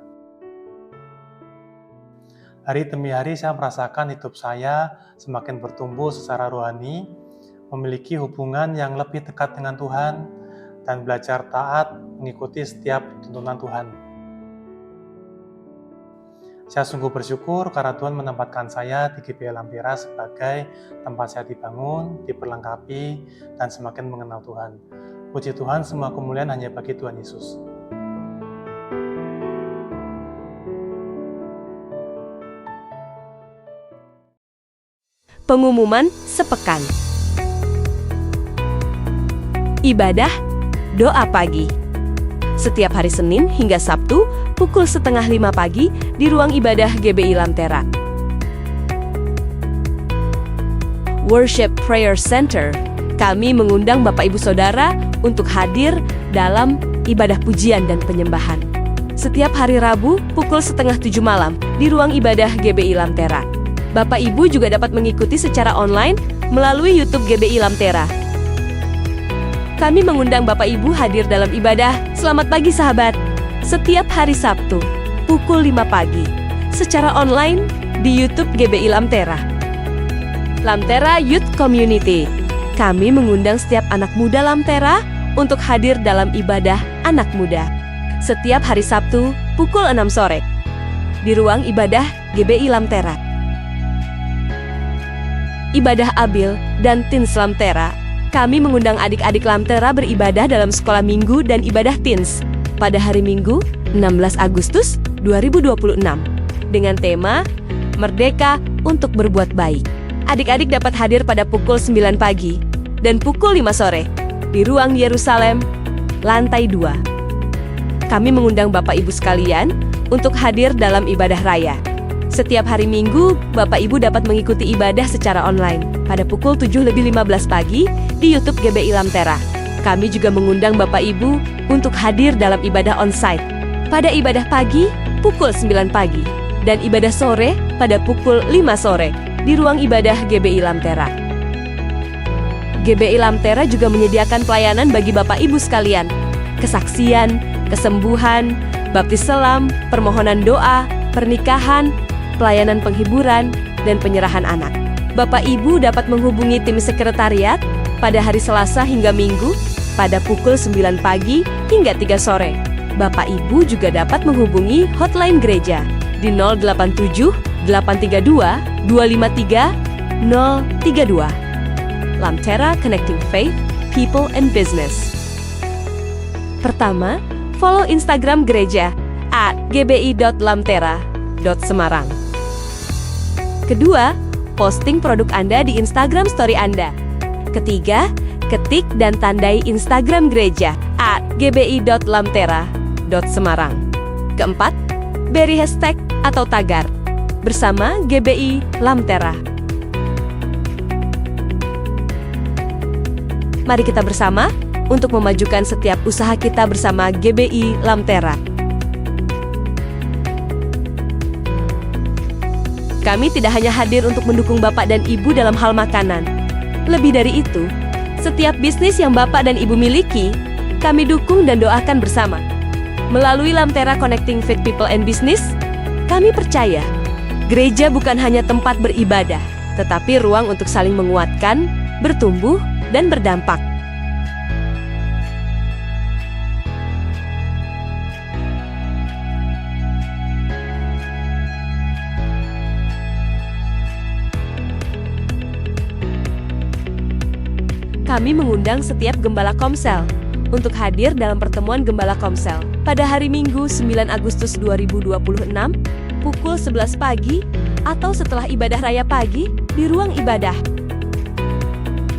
S8: Hari demi hari saya merasakan hidup saya semakin bertumbuh secara rohani, memiliki hubungan yang lebih dekat dengan Tuhan, dan belajar taat mengikuti setiap tuntunan Tuhan. Saya sungguh bersyukur karena Tuhan menempatkan saya di GBI Lamtera sebagai tempat saya dibangun, diperlengkapi, dan semakin mengenal Tuhan. Puji Tuhan, semua kemuliaan hanya bagi Tuhan Yesus.
S9: Pengumuman sepekan. Ibadah doa pagi. Setiap hari Senin hingga Sabtu pukul 4:30 pagi di ruang ibadah GBI Lamtera. Worship Prayer Center. Kami mengundang Bapak Ibu Saudara untuk hadir dalam ibadah pujian dan penyembahan. Setiap hari Rabu pukul 6:30 malam di ruang ibadah GBI Lamtera. Bapak Ibu juga dapat mengikuti secara online melalui YouTube GBI Lamtera. Kami mengundang Bapak Ibu hadir dalam ibadah Selamat Pagi Sahabat setiap hari Sabtu pukul 5 pagi secara online di YouTube GBI Lamtera. Lamtera Youth Community. Kami mengundang setiap anak muda Lamtera untuk hadir dalam ibadah anak muda setiap hari Sabtu pukul 6 sore di ruang ibadah GBI Lamtera. Ibadah Abil dan Teens Lamtera. Kami mengundang adik-adik Lamtera beribadah dalam sekolah minggu dan ibadah teens pada hari Minggu 16 Agustus 2026 dengan tema Merdeka untuk Berbuat Baik. Adik-adik dapat hadir pada pukul 9 pagi dan pukul 5 sore di ruang Yerusalem, lantai 2. Kami mengundang Bapak Ibu sekalian untuk hadir dalam ibadah raya. Setiap hari Minggu, Bapak Ibu dapat mengikuti ibadah secara online pada pukul 7:15 pagi di YouTube GBI Lamtera. Kami juga mengundang Bapak Ibu untuk hadir dalam ibadah onsite pada ibadah pagi pukul 9 pagi dan ibadah sore pada pukul 5 sore di ruang ibadah GBI Lamtera. GBI Lamtera juga menyediakan pelayanan bagi Bapak Ibu sekalian, kesaksian, kesembuhan, baptis selam, permohonan doa, pernikahan, pelayanan penghiburan, dan penyerahan anak. Bapak Ibu dapat menghubungi tim sekretariat pada hari Selasa hingga Minggu pada pukul 9 pagi hingga 3 sore. Bapak Ibu juga dapat menghubungi hotline gereja di 087 832 253 032. Lamtera Connecting Faith, People and Business. Pertama, follow Instagram gereja @gbi.lamtera.semarang. Kedua, posting produk Anda di Instagram Story Anda. Ketiga, ketik dan tandai Instagram gereja @gbi.lamtera.semarang. Keempat, beri hashtag atau tagar bersama GBI Lamtera. Mari kita bersama untuk memajukan setiap usaha kita bersama GBI Lamtera. Kami tidak hanya hadir untuk mendukung Bapak dan Ibu dalam hal makanan. Lebih dari itu, setiap bisnis yang Bapak dan Ibu miliki, kami dukung dan doakan bersama. Melalui Lamtera Connecting Faith People and Business, kami percaya gereja bukan hanya tempat beribadah, tetapi ruang untuk saling menguatkan, bertumbuh, dan berdampak. Kami mengundang setiap gembala Komsel untuk hadir dalam pertemuan Gembala Komsel pada hari Minggu 9 Agustus 2026 pukul 11 pagi atau setelah ibadah raya pagi di ruang ibadah.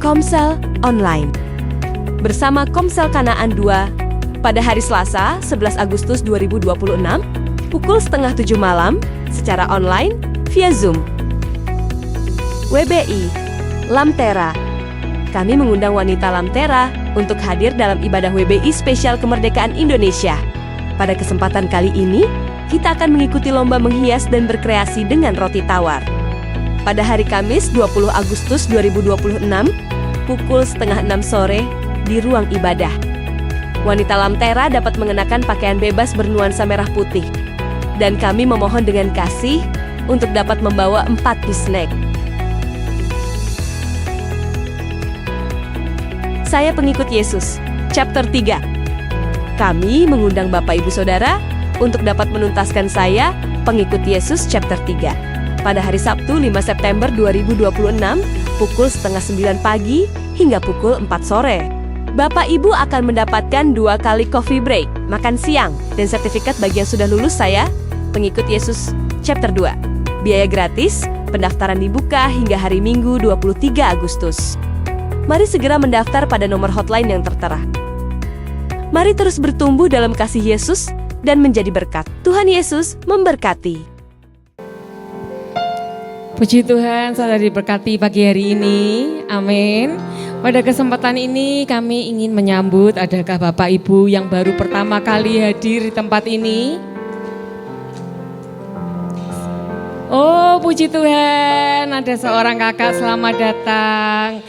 S9: Komsel Online bersama Komsel Kanaan 2 pada hari Selasa 11 Agustus 2026 pukul setengah 7 malam secara online via Zoom. WBI Lamtera. Kami mengundang wanita Lamtera untuk hadir dalam ibadah WBI spesial kemerdekaan Indonesia. Pada kesempatan kali ini, kita akan mengikuti lomba menghias dan berkreasi dengan roti tawar. Pada hari Kamis 20 Agustus 2026, pukul setengah 6 sore di ruang ibadah. Wanita Lamtera dapat mengenakan pakaian bebas bernuansa merah putih. Dan kami memohon dengan kasih untuk dapat membawa 4 piece snack. Saya pengikut Yesus, chapter 3. Kami mengundang Bapak Ibu Saudara untuk dapat menuntaskan saya, pengikut Yesus, chapter 3. Pada hari Sabtu 5 September 2026, pukul setengah 9 pagi hingga pukul 4 sore. Bapak Ibu akan mendapatkan 2 kali coffee break, makan siang, dan sertifikat bagi yang sudah lulus saya, pengikut Yesus, chapter 2. Biaya gratis, pendaftaran dibuka hingga hari Minggu 23 Agustus. Mari segera mendaftar pada nomor hotline yang tertera. Mari terus bertumbuh dalam kasih Yesus dan menjadi berkat. Tuhan Yesus memberkati.
S3: Puji Tuhan, saudara diberkati pagi hari ini. Amin. Pada kesempatan ini kami ingin menyambut, adakah Bapak Ibu yang baru pertama kali hadir di tempat ini? Oh, puji Tuhan, ada seorang kakak, selamat datang.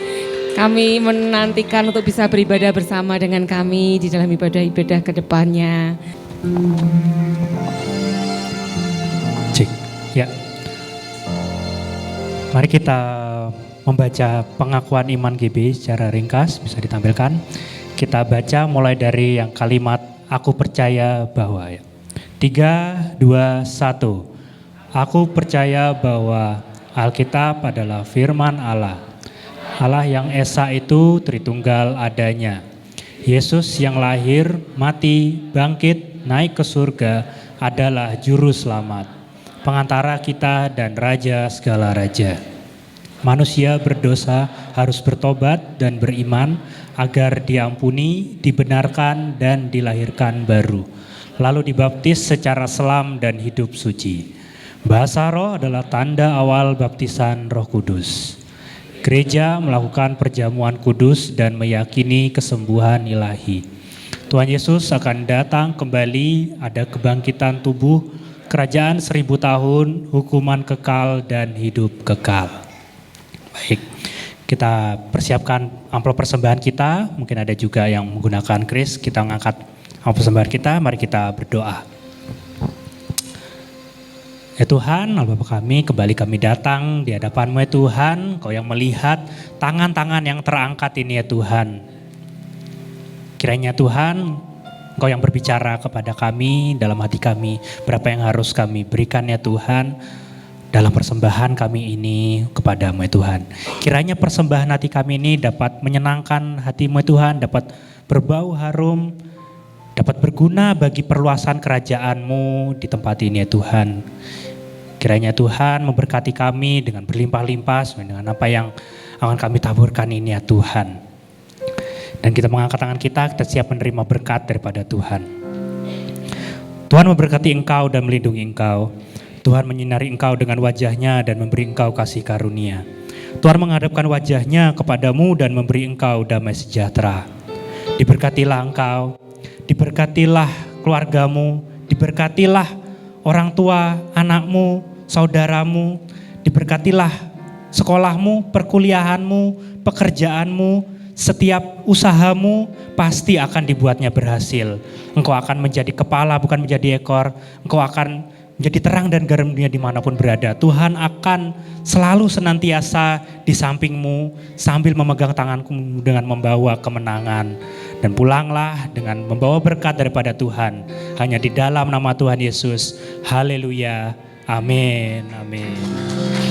S3: Kami menantikan untuk bisa beribadah bersama dengan kami di dalam ibadah-ibadah ke depannya.
S7: Cik, ya. Mari kita membaca pengakuan iman GB secara ringkas, bisa ditampilkan. Kita baca mulai dari yang kalimat aku percaya bahwa ya. 3, 2, 1. Aku percaya bahwa Alkitab adalah firman Allah. Allah yang Esa itu Tritunggal adanya. Yesus yang lahir, mati, bangkit, naik ke surga adalah juru selamat, pengantara kita dan raja segala raja. Manusia berdosa harus bertobat dan beriman agar diampuni, dibenarkan dan dilahirkan baru, lalu dibaptis secara selam dan hidup suci. Bahasa roh adalah tanda awal baptisan Roh Kudus. Gereja melakukan perjamuan kudus dan meyakini kesembuhan ilahi. Tuhan Yesus akan datang kembali, ada kebangkitan tubuh, kerajaan 1000 tahun, hukuman kekal dan hidup kekal. Baik, kita persiapkan amplop persembahan kita. Mungkin ada juga yang menggunakan kris, kita mengangkat amplop persembahan kita, mari kita berdoa. Ya Tuhan, Allah Bapa kami, kembali kami datang di hadapan-Mu ya Tuhan. Kau yang melihat tangan-tangan yang terangkat ini ya Tuhan. Kiranya Tuhan, Engkau yang berbicara kepada kami, dalam hati kami, berapa yang harus kami berikan ya Tuhan, dalam persembahan kami ini kepada-Mu ya Tuhan. Kiranya persembahan hati kami ini dapat menyenangkan hati-Mu ya Tuhan, dapat berbau harum, dapat berguna bagi perluasan kerajaan-Mu di tempat ini ya Tuhan. Kiranya Tuhan memberkati kami dengan berlimpah-limpah sesuai dengan apa yang akan kami taburkan ini ya Tuhan. Dan kita mengangkat tangan kita siap menerima berkat daripada Tuhan. Tuhan memberkati engkau dan melindungi engkau. Tuhan menyinari engkau dengan wajahnya dan memberi engkau kasih karunia. Tuhan menghadapkan wajahnya kepadamu dan memberi engkau damai sejahtera. Diberkatilah engkau, diberkatilah keluargamu, diberkatilah orang tua, anakmu, saudaramu, diberkatilah sekolahmu, perkuliahanmu, pekerjaanmu, setiap usahamu pasti akan dibuatnya berhasil. Engkau akan menjadi kepala bukan menjadi ekor. Engkau akan menjadi terang dan garam dunia dimanapun berada. Tuhan akan selalu senantiasa di sampingmu sambil memegang tanganmu dengan membawa kemenangan. Dan pulanglah dengan membawa berkat daripada Tuhan. Hanya di dalam nama Tuhan Yesus. Haleluya. Amin. Amin.